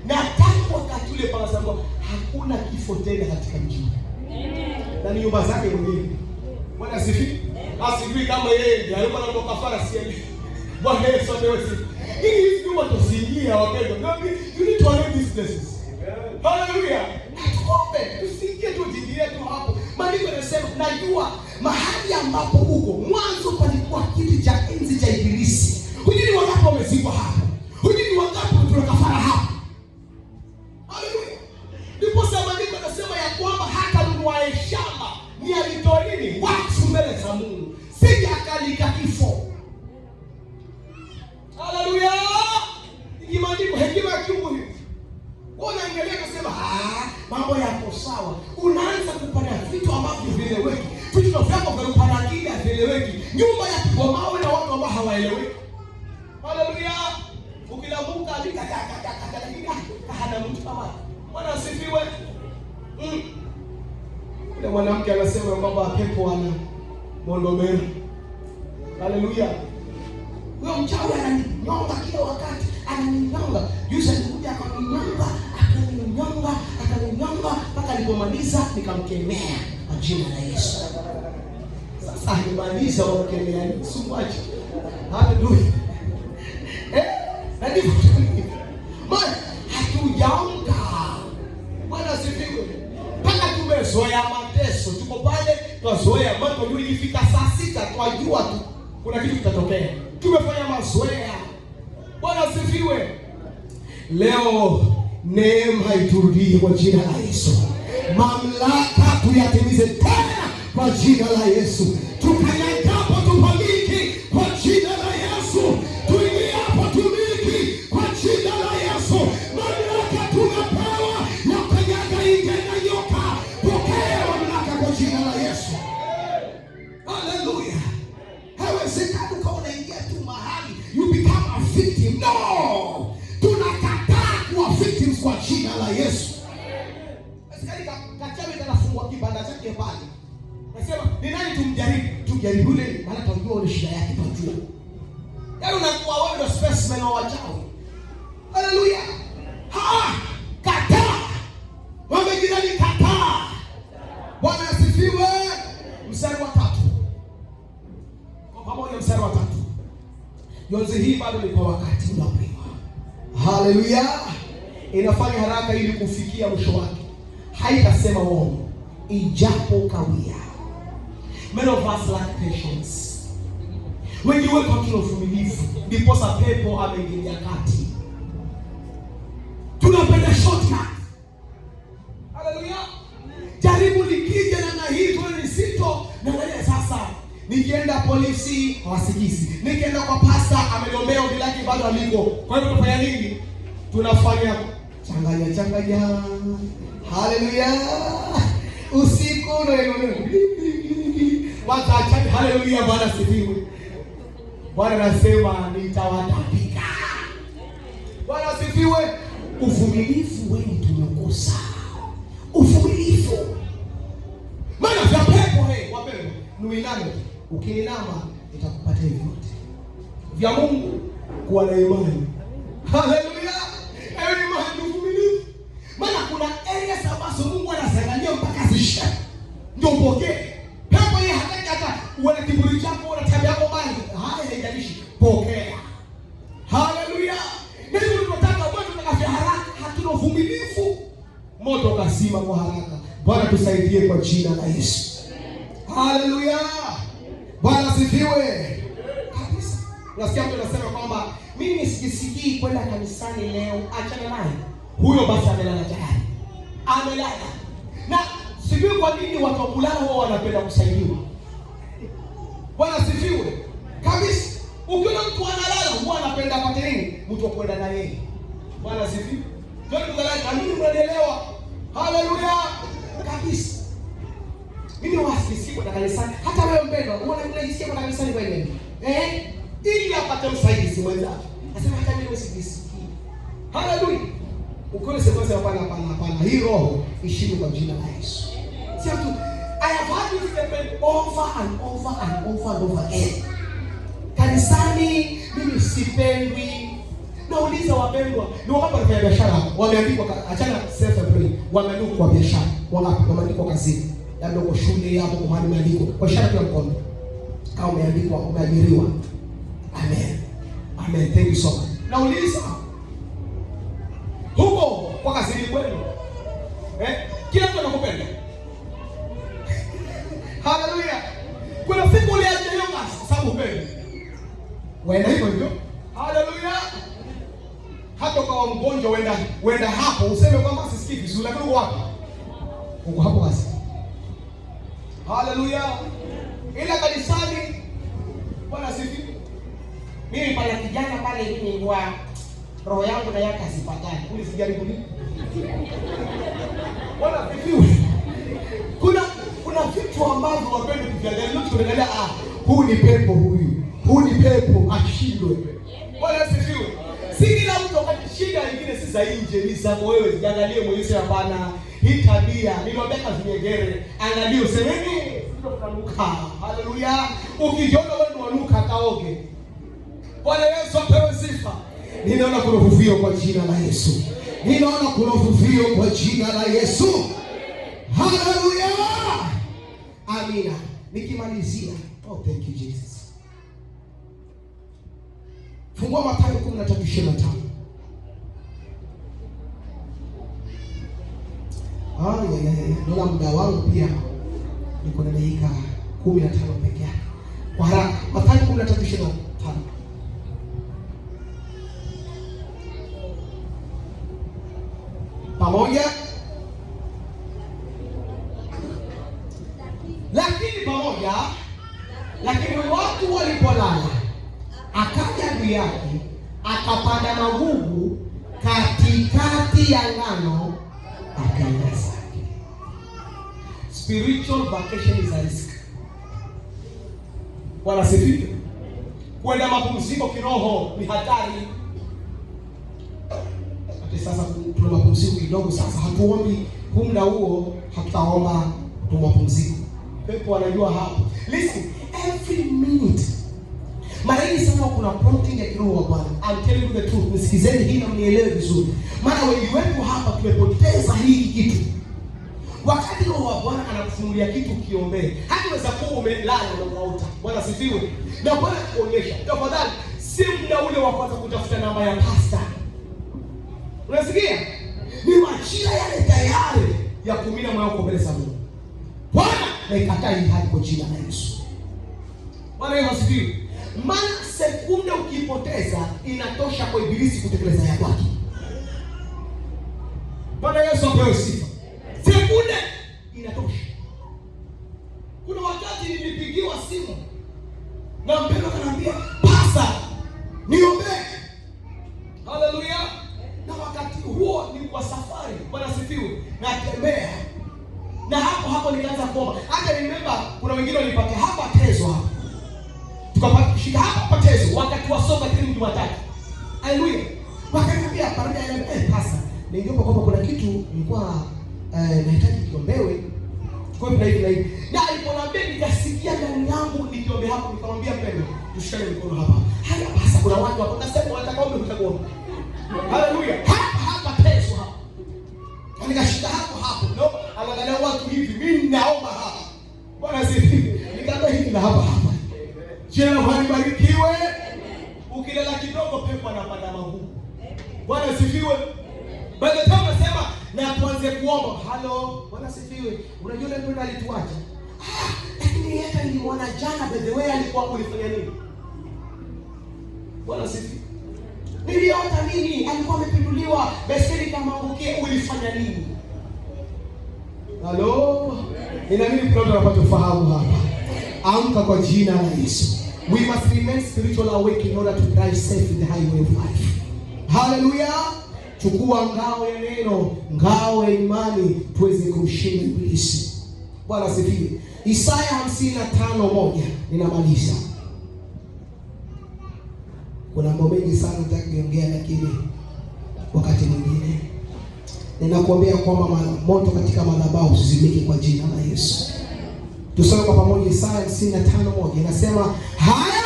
Na tangu wakati ule pala sababu hakuna kifo tena katika mji. Na ni nyumba zake mwenyewe. Bwana sifiwe. Asifiwe kama yeye ndiye alikuwa anatoka kafara si yeye. Bwana Yesu asifiwe. Hii nyumba tusiingia wapendwa. You need to know these places. Hallelujah. Tuombe, tusiingie tu jingie tu hapo. Maandiko yanasema najua mahali ambapo huko mwanzo palikuwa kiti cha enzi cha Ibilisi. Hujui wangapi wamezikwa hapo. Hujui wangapi tunakafara hapo. Hallelujah. Ndipo maandiko yanasema ya kwamba hata mwae shamba ni alitoa nini? Wakfu mbele za Mungu. Sija akalika kifo. Hallelujah. Ni maandiko hekima ya kiungu hivi. Unaangalia kusema mambo yako sawa. Unaanza kupanda vitu ambavyo vieleweki. Vitu vyako vinapanda akili vieleweki. Nyumba ya kubomoa na watu ambao hawaeleweki. Hallelujah. Ukilamuka hana mtu kama. Bwana asifiwe. Yule mwanamke anasema kwamba pepo ana mondomero. Hallelujah. Huyo mchawi ananinyonga kila wakati. Ananinyonga. Yusa alikuja akaninyonga mpaka alipomaliza nikamkemea kwa jina la Yesu. Sasa alimaliza kumkemea ni sumwache. Haleluya. Na ndivyo maana hatujaamka. Bwana asifiwe. Mpaka tumezoea mateso. Tuko pale tunazoea mambo ndio ikifika saa 6 twajua tu kuna kitu kitatokea. Tumefanya mazoea. Bwana asifiwe. Leo neema iturudie kwa jina la Yesu. Mamlaka tuyatimize tena kwa jina la Yesu. Tukanyagapo tupamiki kwa jina la Yesu. Tuingiapo tumiki kwa jina la Yesu. Mamlaka tunapewa ya kanyaga inge na nyoka. Pokea mamlaka kwa jina la Yesu. Haleluya. Haiwezekani ukawa unaingia tu mahali you become a victim. No. Tunakataa kuwa victims kwa jina la Yesu. Kachawi kanafungua kibanda chake pale. Nasema ni nani tumjaribu? Tujaribu yule maana tunajua ile shida yake tunajua. Yaani unakuwa wewe ndio specimen wa wachawi. Haleluya. Kataa. Wewe jirani kataa. Bwana asifiwe. Mstari wa 3. Kwa pamoja mstari wa 3. Jonzi hii bado ni kwa wakati unaopima. Haleluya. Inafanya haraka ili kufikia mwisho wake. Haitasema uongo ijapo kawia. Many of us lack patience. When you wake up to uvumilivu, ndipo pepo ameingilia kati. Tunapenda shortcut. Haleluya. Jaribu likija na hii tu ni sito na wewe sasa. Nikienda polisi hawasikizi. Nikienda kwa pasta ameliombea ombi lake bado aliko. Kwa hivyo tunafanya nini? Tunafanya changanya. Haleluya. Usiku ndio wataacha. Haleluya. Bwana sifiwe. Bwana anasema nitawatapika. Bwana sifiwe. Uvumilivu wewe tumekosa. Uvumilivu. Maana vya pepo wapendwa, nuiname. Ukiinama itakupatia vyote. Vya Mungu kuwa na imani. Haleluya. Ewe imani uvumilivu. Maana kuna areas ambazo Mungu anazangalia mpaka zishe. Ndio upokee. Pepo hii hata uone kiburi chako na tabia yako mbaya. Haya haijalishi. Pokea. Haleluya. Ndio tunataka watu tunakafia haraka, hatuna uvumilivu. Moto ukazima kwa haraka. Bwana tusaidie kwa jina la Yesu. Haleluya. Bwana sifiwe. Kabisa. Unasikia mtu anasema kwamba mimi sijisikii kwenda kanisani leo, achana naye. Huyo basi amelala tayari. amelala. Na sijui kwa nini watu wa kulala wao wanapenda kusaidiwa. Bwana sifiwe. Kabisa. Ukiona mtu analala huwa anapenda apate nini? Mtu wa kwenda na yeye. Bwana sifiwe. Ndio kulala kamili, mnaelewa? Haleluya. Kabisa. Mimi wasisi kwa kanisani. Hata wewe mpendwa, unajisikia kwa kanisani kwa nini? Ili apate msaidizi mwenzake. Nasema hata mimi sijisikii. Haleluya. Ukiona sema hapana. Hii roho ishinde kwa jina la Yesu. Sio tu I have had this statement over and over again. Kanisani mimi sipendwi. Nauliza wapendwa, ni wakati wanafanya biashara, wameandikwa achana self-employed, wameandikwa kwa biashara, wameandikwa kazini. Labda uko shule hapo kwa mahali umeandikwa kwa ishara kwa mkono. Au umeandikwa, umeajiriwa. Amen. Thank you so much. Nauliza huko kwa kazini kwenu. Kila mtu anakupenda. Haleluya. Kuna siku uliacha hiyo kazi sababu upende. Waenda hivyo. Haleluya. Hata kwa mgonjwa wenda hapo useme kwamba sisikii vizuri, lakini uko wapi? Uko hapo basi. Haleluya. Ila kanisani Bwana sifiwe. Mimi pale kijana pale hivi ni wa roho yangu na yake asipatane. Ulisijaribu nini? Bwana sifiwe. Kuna vitu ambavyo wapende kuviangalia, ndio tunaangalia huu ni pepo huyu. Huu ni pepo ashindwe. Bwana sifiwe. Si kila mtu wakati shida nyingine si za nje, ni za wewe. Jiangalie mwenyewe hapana. Hii tabia niliwaambia Vinyegere, angalia usemeni ndio tunanuka. Haleluya. Ukijiona wewe ndio unanuka kaoge. Bwana Yesu apewe sifa. Ninaona kuna uvuvio kwa jina la Yesu. Ninaona kuna uvuvio kwa jina la Yesu. Haleluya. Amina. Nikimalizia. Oh, thank you Jesus. Fungua Mathayo 13:25. Ndio muda wangu pia niko na dakika 15 pekee yake. Kwa haraka, Mathayo 13:25. Pamoja. Lakini watu walipolala, akaja juu yake, akapanda magugu katikati ya ngano, akaenda zake. Spiritual vacation is a risk. Bwana sifiwe. Kwenda mapumziko kiroho ni hatari. Hata sasa tuna mapumziko kidogo, sasa hatuombi muda huo, hatutaomba tumapumziko. Pepo anajua hapo. Listen, every minute. Mara nyingi sana kuna prompting ya kiroho Bwana. I'm telling you the truth. Nisikizeni hii na mnielewe vizuri. Maana wengi wetu hapa tumepoteza hiki kitu. Wakati roho wa Bwana anakufunulia kitu kiombee. Hata unaweza kuwa umelala na unaota. Bwana sifiwe. Na Bwana kuonyesha. Tafadhali si muda ule wa kwanza kutafuta namba ya pastor. Unasikia? Ni majira yale tayari ya kumina moyo wako mbele za Mungu. Bwana na ikataa hii hadi kwa jina la Yesu. Bwana Yesu asifiwe. Maana sekunde ukipoteza inatosha kwa ibilisi kutekeleza ya kwake. Bwana Yesu apewe sifa. Sekunde inatosha. Kuna wakati nilipigiwa simu na mpendwa akaniambia, "Pasa, niombe." Haleluya. Na wakati huo ni kwa safari. Bwana asifiwe. Natembea. Na hapo nikaanza kuomba. Hata remember kuna wengine walipata hapa tezo hapa. Tukapata kushika hapa tezo wakati wa soka kile Jumatatu. Haleluya. Wakaniambia baada ya pasa, ningeomba kwamba kuna kitu nilikuwa nahitaji kiombewe. Kwa hivyo na hivi. Na aliponiambia nikasikia ndani yangu nikiombe hapo, nikamwambia mpendwa, tushikane mikono hapa. Haya pasa kuna watu hapo nasema watakaombe utakuomba. Haleluya. Hapa tezo hapa. Nikashika hapo. No, angalia watu hivi, mimi naomba hapa. Bwana sifiwe. Nikaambia hivi na hapa. Jina la Bwana libarikiwe. Ukilala kidogo pepo anapanda magugu. Bwana sifiwe. Baada ya nasema na tuanze kuomba. Halo, Bwana sifiwe. Unajua yule mtu alituacha. Lakini hata nilimwona jana by the way alikuwa kulifanya nini? Bwana sifiwe. Niliota nini? Alikuwa amepinduliwa, baiskeli kama angukie, ulifanya nini? Halo. Ninaamini kuna mtu anapata ufahamu hapa. Amka kwa jina la Yesu. We must remain spiritual awake in order to drive safe in the highway of life. Hallelujah. Chukua ngao ya neno, ngao ya imani, tuweze kumshinda ibilisi. Bwana asifiwe. Isaya 55:1 ninamaliza. Kuna mambo mengi sana nitakuongea, lakini wakati mwingine ninakuambia kwamba moto katika madhabahu usizimike kwa jina la Yesu. Tusome kwa pamoja Isaya 55:1 inasema, haya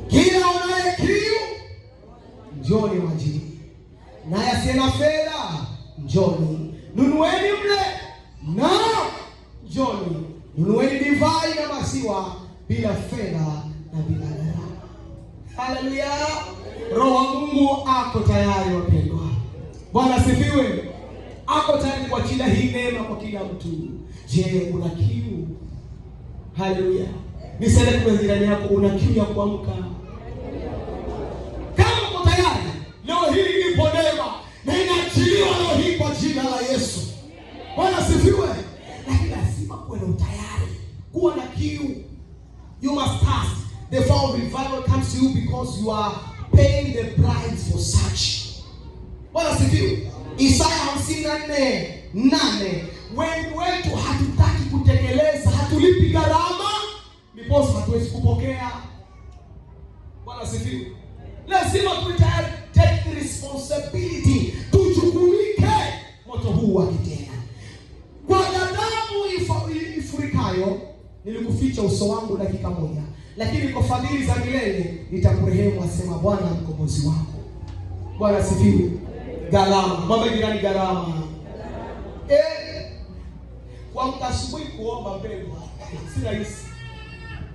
kila unaye kiu njoni majini, naye asiye na fedha njoni nunueni mle, na njoni nunueni divai na maziwa bila fedha na bila gharama. Haleluya. Roho wa Mungu ako tayari wapendwa. Bwana asifiwe. Ako tayari kuachilia hii neema kwa kila mtu. Je, una kiu? Haleluya. Niseme kwa jirani yako, una kiu ya kuamka? Kama uko tayari, leo hii ipo neema na inaachiliwa leo hii kwa jina la Yesu. Bwana asifiwe. Lakini lazima kuwe na utayari, kuwa na kiu. You must thirst. The fire of revival comes to you because you are paying the price for such. Bwana asifiwe. Isaya 54:8. Wengi wetu hatutaki kutekeleza, hatulipi gharama, ndipo hatuwezi kupokea. Bwana asifiwe. Lazima tutayari, take the responsibility, tuchukumike moto huu wa kitena. Kwa damu ifurikayo nilikuficha uso wangu dakika moja, lakini kwa fadhili za milele nitakurehemu, asema Bwana mkombozi wako. Bwana asifiwe. Gharama. Mwambie jirani, gharama. Kwa asubuhi kuomba mpendwa, si rahisi.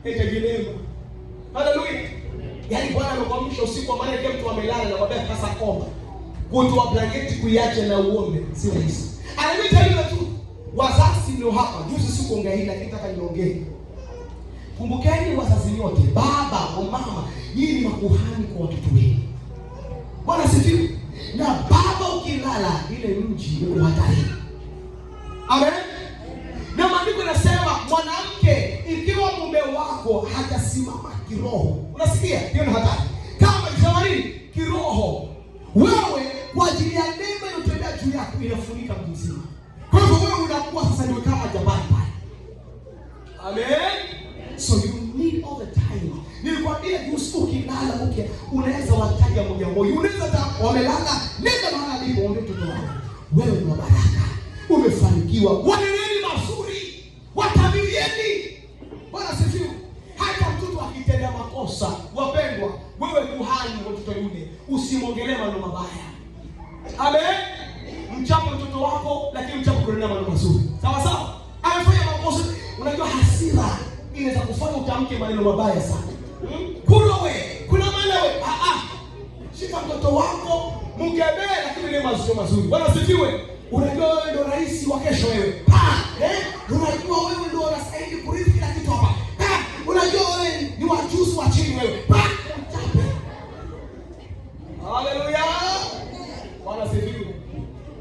Tegemea. Haleluya. Yaani Bwana amekuamsha usiku, kwa maana kile mtu amelala na kwambia sasa omba. Kutoa blanketi kuiacha na uombe, si rahisi. Anamita hilo tu. Wazazi ndio hapa. Juzi sikuongea hili, lakini nataka niongee. Kumbukeni wazazi nyote, baba au mama, nyinyi ni makuhani kwa watoto wenu. Bwana asifiwe. Na baba ukilala, ile mji uko hatari. Amen. Na maandiko yanasema mwanamke, ikiwa mume wako hatasimama kiroho, unasikia? Hiyo ni hatari. Kama jamani kiroho, wewe kwa ajili ya neema inayotembea juu yako inafunika mji mzima. Kwa hivyo wewe unakuwa sasa ndio kama jabali pale. Amen. So you need all the time. Nilikwambia usiku ukilala unaweza wataja moja moja. Unaweza hata wamelala, nenda mahali alipo ombe mtoto wako. Wewe ni baraka. Umefanikiwa. Waneneni mazuri. Watabirieni. Bwana asifiwe. Hata mtoto akitenda makosa, wapendwa, wewe kuhani wa mtoto yule, usimwongelee maneno mabaya. Amen. Mchape mtoto wako, lakini mchape kwa maneno mazuri. Sawa sawa? Amefanya makosa, unajua hasira inaweza kufanya utamke maneno mabaya sana. Kuna maana wewe, shika mtoto wako, mkemee, lakini ile mazuri. Bwana asifiwe. Unajua wewe ndio rais wa kesho wewe. Unajua wewe ndio unastahili kurithi kila kitu hapa. Unajua wewe ni wajuzi wa chini wewe. Haleluya. Bwana asifiwe.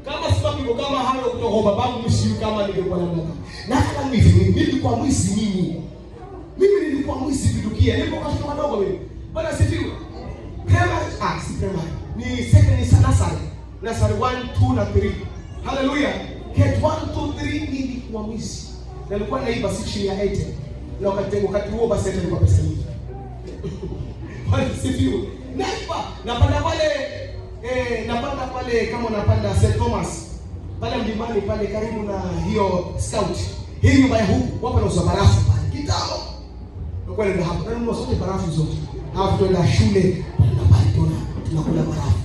Kama sipapo kama hayo kutoka babangu msiu kama ningekuwa na mwana. Na kama mimi nilikuwa mwizi mimi. Mimi nilikuwa mwizi vidukia. Nilikuwa katoto kadogo mimi. Bwana asifiwe. Ni second nursery. Nursery 1, 2 na 3. Haleluya. Ket 1, 2, 3 nilikuwa mwizi. Nilikuwa naiba section ya 8. Na wakati huo basi nilikuwa pesa nyingi. Bwana asifiwe. Naiba. Napanda pale kama unapanda St. Thomas. Pale mlimani pale karibu na hiyo scout. Hii nyumba ya huku wapo na uza barafu pale. Kitao. Ndio ndio hapo. Na nunua zote barafu zote. Hapo tuenda shule na pale tunakula barafu.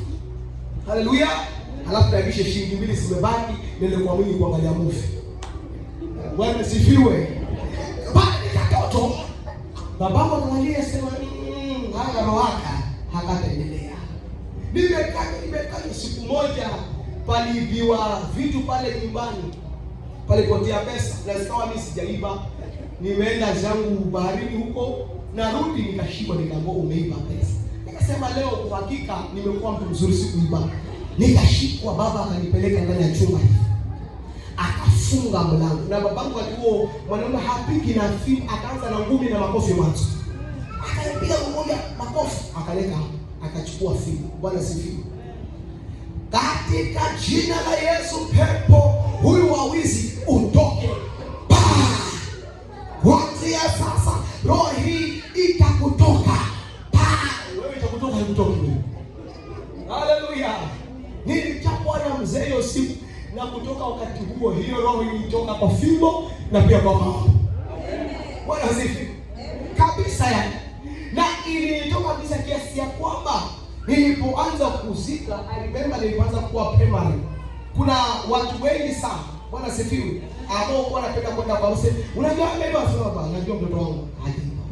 Haleluya. Alafu naibisha shilingi 2 zimebaki, nende kwa mwingi kuangalia movie. Bwana sifiwe. Pale katoto. Babangu angalia sema haya rohaka hakataendelea. Nimekaa siku moja paliibiwa vitu pale nyumbani. Pale potea pesa, na sikawa mimi sijaiba. Nimeenda zangu baharini huko, narudi nikashikwa nikaambiwa umeiba pesa. Nikasema leo kwa hakika nimekuwa mtu mzuri sikuiba. Nikashikwa, baba akanipeleka ndani ya chumba. funga mlango. Na babangu alikuwa mwanaume hapiki na fimbo, akaanza na ngumi na makofi mwanzo. Akapiga mmoja makofi, akaleka akachukua fimbo. Bwana sifiwe. Katika jina la Yesu, pepo huyu wa wizi utoke. Kuanzia sasa roho hii itakutoka. Wewe itakutoka, haikutoki. Haleluya. Nilichapwa na mzee hiyo siku na kutoka wakati huo hiyo roho ilitoka kwa fimbo na pia kwa maombi. Bwana asifiwe. Kabisa yani. Na ilinitoka kabisa kiasi ya kwamba nilipoanza kuzika, nilipoanza kuwa primary. Kuna watu wengi sana, Bwana asifiwe, ambao wanapenda kwenda kwa mse. Unajua mimi baba, unajua mtoto wangu hajiba.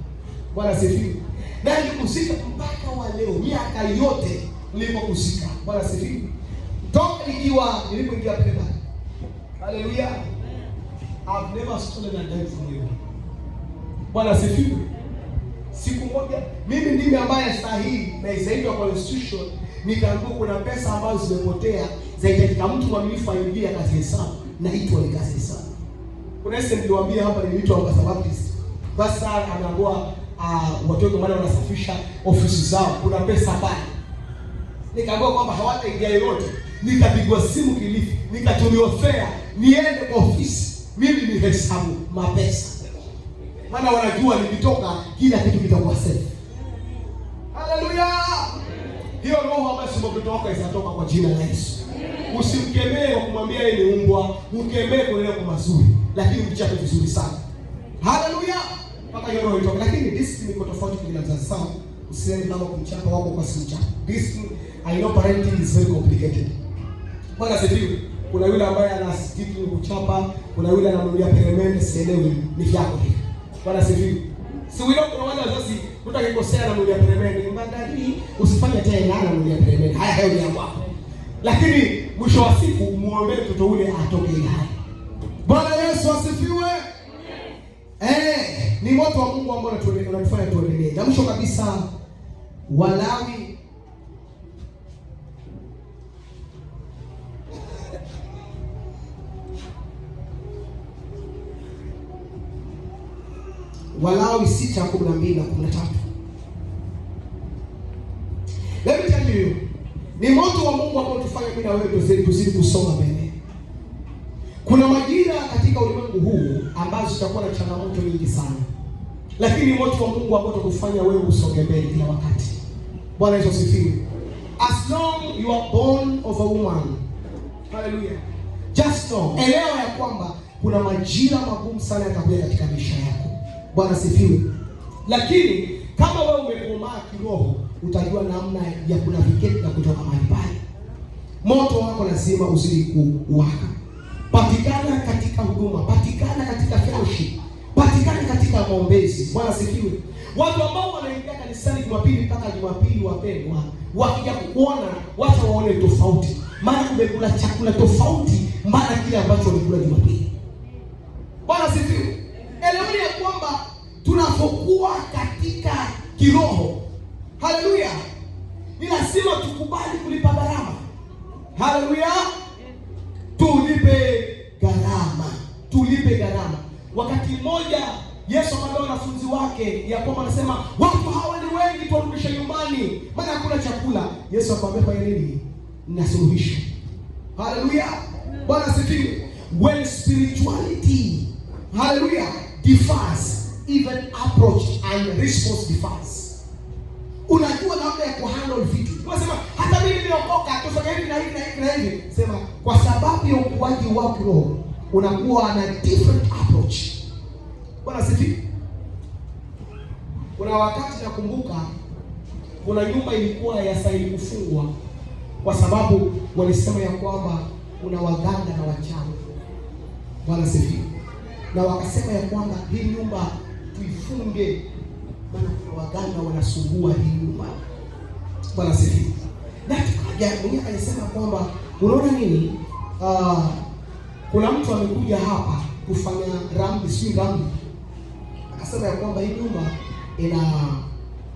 Bwana asifiwe. Na nilikuzika mpaka wa leo, miaka yote nilipokuzika. Bwana asifiwe. Toka nilipoingia primary. Hallelujah. I've never stolen a dime from you. Bwana asifiwe. Siku moja mimi ndime ambaye sahihi na zaidi wa constitution nikaambiwa kuna pesa ambazo zimepotea zaidi mtu mwaminifu aingie akazihesabu na hicho alikazihesabu. Kuna sisi niliwaambia hapa niliitwa kwa sababu basa anaambiwa watoto wale wanasafisha ofisi zao kuna pesa pale. Nikaambiwa kwamba hawataingia yote. Nikapigwa simu Kilifi, nikatumiwa fare niende kwa ofisi mimi ni hesabu mapesa. Maana wanajua nikitoka kila kitu kitakuwa safe. Haleluya. Hiyo roho ambayo sio mtoto wako itatoka kwa jina la Yesu. Usimkemee kwa kumwambia yeye ni umbwa, mkemee kwa neno mazuri, lakini mchape vizuri sana. Haleluya. Mpaka hiyo roho itoke. Lakini discipline iko tofauti kwa mzazi sana. Usiende kama kumchapa wako kwa simcha. Discipline, I know parenting is very complicated. Bwana asifiwe. Kuna yule ambaye anasikitu kuchapa, kuna yule anamrudia peremende, sielewi ni vyako hivi. Bwana asifiwe. Si wewe kuna wale wazazi mtu akikosea na mrudia peremende, mbadali usifanye tena na mrudia peremende. Haya hayo ni yako. Lakini mwisho wa siku muombe mtoto ule atoke ile hali. Bwana Yesu asifiwe. Ni moto wa Mungu ambao unatufanya tuendelee. Na mwisho kabisa Walawi 6:12 na 13. Let me tell you, ni moto wa Mungu ambao tufanye mimi na wewe tuzidi kusoma mbele. Kuna majira katika ulimwengu huu ambazo zitakuwa na changamoto nyingi sana. Lakini moto wa Mungu ambao utakufanya wewe usonge mbele kila wakati. Bwana Yesu asifiwe. As long you are born of a woman. Hallelujah. Just know, elewa ya kwamba kuna majira magumu sana yatakuja katika maisha yako. Bwana asifiwe. Lakini kama wewe umekomaa kiroho, utajua namna ya kunavigate na kutoka mahali pale. Moto wako lazima uzidi kuwaka. Patikana katika huduma, patikana katika fellowship, patikana katika maombezi. Bwana asifiwe. Watu ambao wanaingia kanisani Jumapili mpaka Jumapili, wapendwa, wakija kuona wacha waone tofauti. Maana umekula chakula tofauti maana kile ambacho walikula Jumapili. Bwana asifiwe. Eleweni ya kwamba tunapokuwa katika kiroho, haleluya, ni lazima tukubali kulipa gharama. Haleluya. Tulipe gharama. Wakati mmoja Yesu akamwambia wanafunzi wake ya kwamba anasema watu hawa ni wengi, tuwarudishe nyumbani maana hakuna chakula. Yesu akamwambia fanya nini? Na suluhisho. Haleluya. Bwana asifiwe. When spirituality, haleluya, differs, even approach and response differs. Unajua namna ya kuhandle vitu. Unasema hata mimi niliokoka tufanye hivi na hivi na hivi na hivi. Sema kwa sababu ya ukuaji wako roho unakuwa na different approach. Bwana asifiwe. Kuna wakati nakumbuka kuna nyumba ilikuwa ya sahihi kufungwa kwa sababu walisema ya kwamba kuna waganga na wachawi. Bwana asifiwe. Na wakasema ya kwamba hii nyumba tuifunge maana kuna waganga wanasumbua hii nyumba. Bwana asifiwe. Na tukaja mwenyewe alisema kwamba unaona nini? Kuna mtu amekuja hapa kufanya rambi. Akasema ya kwamba hii nyumba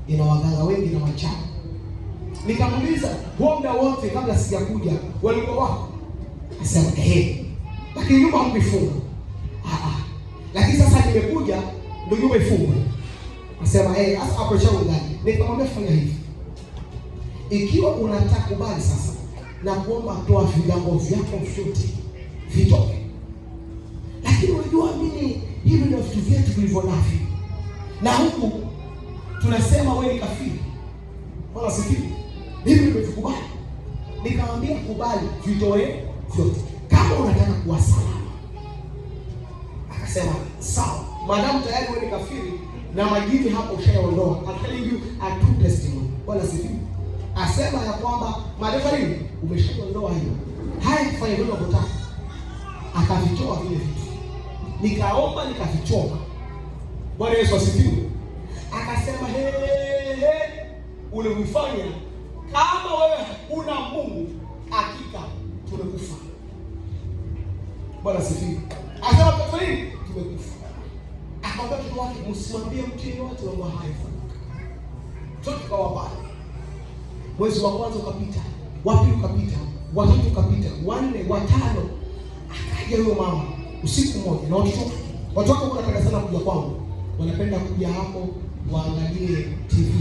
ina waganga wengi na wachawi. Nikamuuliza, muda wote kabla sijakuja walikuwa wako? Akasema lakini nyumba hamkuifunga. Lakini sasa nimekuja ndio nyumba ifungwe. Nasema sasa hapo chao ndani. Nikamwambia fanya hivi. Ikiwa unataka kubali sasa na kuomba toa vigango vyako vyote vitoke. Lakini unajua mimi hivi ndio vitu vyetu vilivyo navyo. Na huku tunasema wewe ni kafiri. Wala sifikiri. Mimi nimevikubali. Nikamwambia kubali vitoe vyote. Kama unataka kuwa salama. Akasema sawa. Madamu tayari wewe ni kafiri na majini hapo ushaondoa. I'm telling you a true testimony. Wala sifikiri. Asema ya kwamba madefa nini? Umeshaondoa hiyo. Hai kufanya hivyo unataka. Akavitoa vile vitu. Nikaomba nikavichoma. Bwana Yesu asifiwe. Akasema ulivifanya kama wewe una Mungu hakika tumekufa. Bwana asifiwe. Akasema kwa nini? Tumekufa. Akamwambia mtu wake msimwambie mtu yeyote mambo haya. Sote kwa pale. Mwezi wa kwanza ukapita, wa pili ukapita, wa tatu ukapita, wa nne, wa tano. Akaja huyo mama usiku mmoja na watu wako wanapenda sana kuja kwangu. Wanapenda kuja hapo waangalie TV.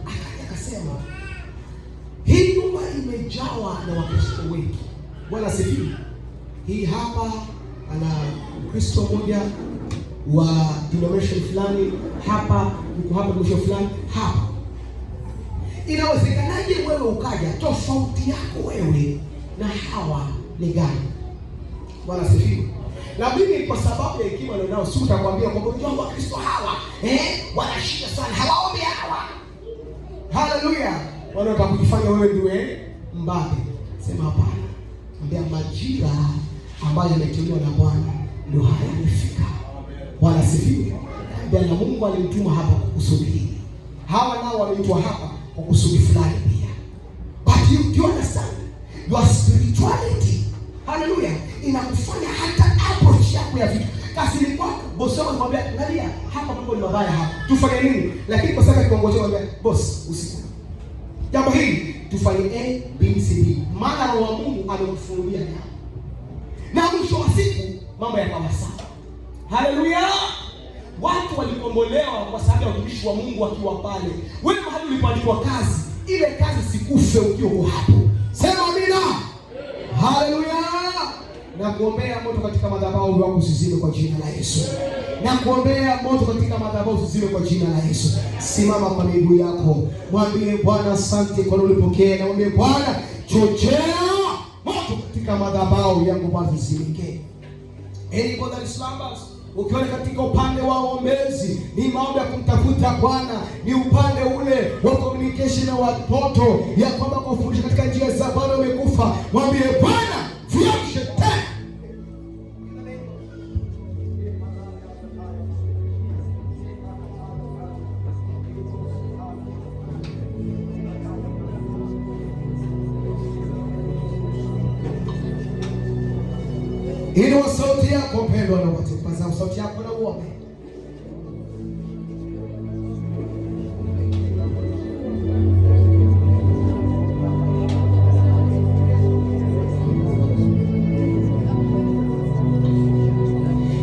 Akaja akasema, hii nyumba imejawa na Wakristo wengi. Bwana asifiwe. Hii hapa ana Kristo mmoja wa denomination fulani, hapa denomination fulani, hapa. Inawezekanaje wewe ukaja tofauti yako wewe na hawa ni gani? Bwana asifiwe. Na mimi kwa sababu ya hekima ndio nao sitakwambia kwamba unajua Wakristo hawa wanashika sana, hawaombi hawa. Haleluya. Wanataka kujifanya wewe ndiwe mbabe. Sema hapana. Ambia majira ambayo yameteuliwa na Bwana ndio haya yamefika. Bwana asifiwe. Bwana Mungu alimtuma hapa kukusudi. Hawa nao waliitwa hapa kwa kusudi fulani pia. But you understand? Your spirituality, hallelujah, inakufanya hata approach yako ya vitu. Kasi ni kwako, boss wako anamwambia, "Angalia, hapa mambo ni mabaya hapa. Tufanye nini?" Lakini kwa sababu kiongozi anamwambia, "Boss, usiku. Jambo hili tufanye A, B, C, D." Maana Roho wa Mungu amekufunulia jambo. Na mwisho wa siku mambo yakawa sawa. Hallelujah. Watu walikombolewa kwa sababu ya utumishi wa Mungu wakiwa pale. Wewe mahali ulipoandikwa kazi, ile kazi sikufe ukiwa hapo. Sema amina. Haleluya. Na kuombea moto katika madhabahu yako usizime kwa jina la Yesu. Na kuombea moto katika madhabahu usizime kwa jina la Yesu. Simama kwa miguu yako. Mwambie Bwana asante kwa ulipokea, na mwambie Bwana chochea moto katika madhabahu yangu Bwana usisimike. Anybody that slumbers, ukiona katika upande wa uombezi ni mambo ya kumtafuta Bwana, ni upande ule wa communication na watoto ya kwamba kufundisha katika njia za Bwana umekufa, mwambie Bwana viamshe tena. Inua sauti yako mpendwa, na kupaza sauti yako na uombe.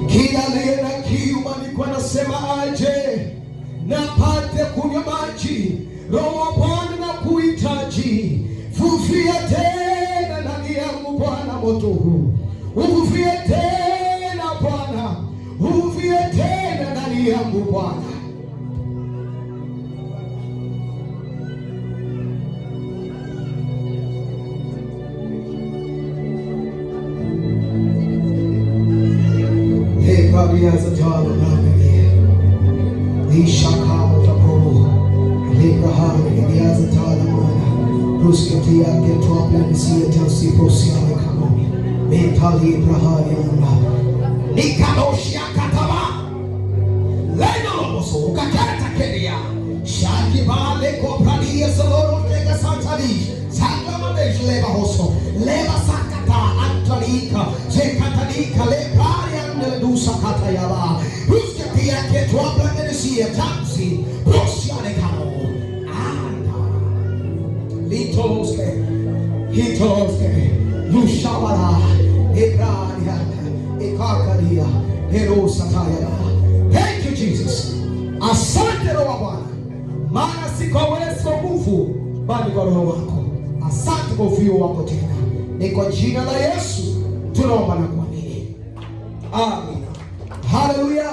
Kila aliye na kiu maandiko anasema aje na pate kunywa maji. Roho wa Bwana na kuhitaji. Fufia tena ndani yangu Bwana moto huu. Uvuvie tena Bwana, uvuvie tena ndani yangu Bwana. Kabla za tawala naangalia ishaka utaporo Abraham ilianza tawala mwana ruskitia getwa planisia tausi prosia kama mentali Abraham yana nikadoshia kataba leno loboso ukatata kelia shaki bale kopradia saloro tega santali sanga madesh leba hoso leba sakata antalika zekatalika leparia ndusa kata yaba ruskitia getwa planisia tausi prosia kama anda litoloske hitoloske Yushabara Ebrania, Ekakaria, Erosataya. Thank you Jesus. Asante Roho wa Bwana. Maana si kwa uwezo wa nguvu, bali kwa Roho wako. Asante kwa uvuvio wako tena. Ni kwa jina la Yesu tunaomba na kuamini. Amina. Haleluya.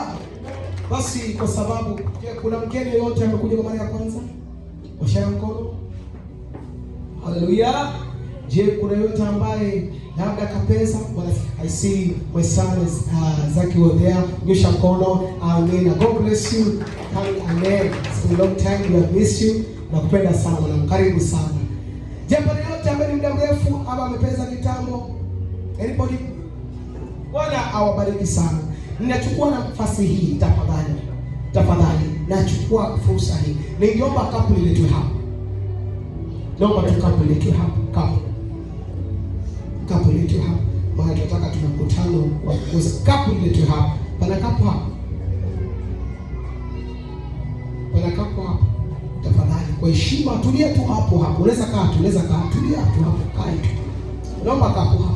Basi kwa sababu kuna mgeni yote amekuja kwa mara ya kwanza? Osha mkono. Haleluya. Je, kuna yote ambaye labda kapesa? I see my son is Zaki over there. Nyosha mkono. Amen. God bless you. Amen. It's been a long time, we have missed you. Nakupenda sana mwanangu. Karibu sana. Je, kuna yote ambaye ni muda mrefu ama amepeza kitambo? Anybody? Bwana awabariki sana. Ninachukua nafasi hii tafadhali. Nachukua fursa hii. Ningeomba kapu liletwe hapa. Naomba tu kapu liletwe hapa. Kapu liletwe hapa. Maana tunataka tuna mkutano wa kuuza. Kapu liletwe hapa. Pana kapu hapa. Tafadhali kwa heshima tulia tu hapo. Unaweza kaa, tulia tu hapo. Kaa tu. Naomba kapu hapa.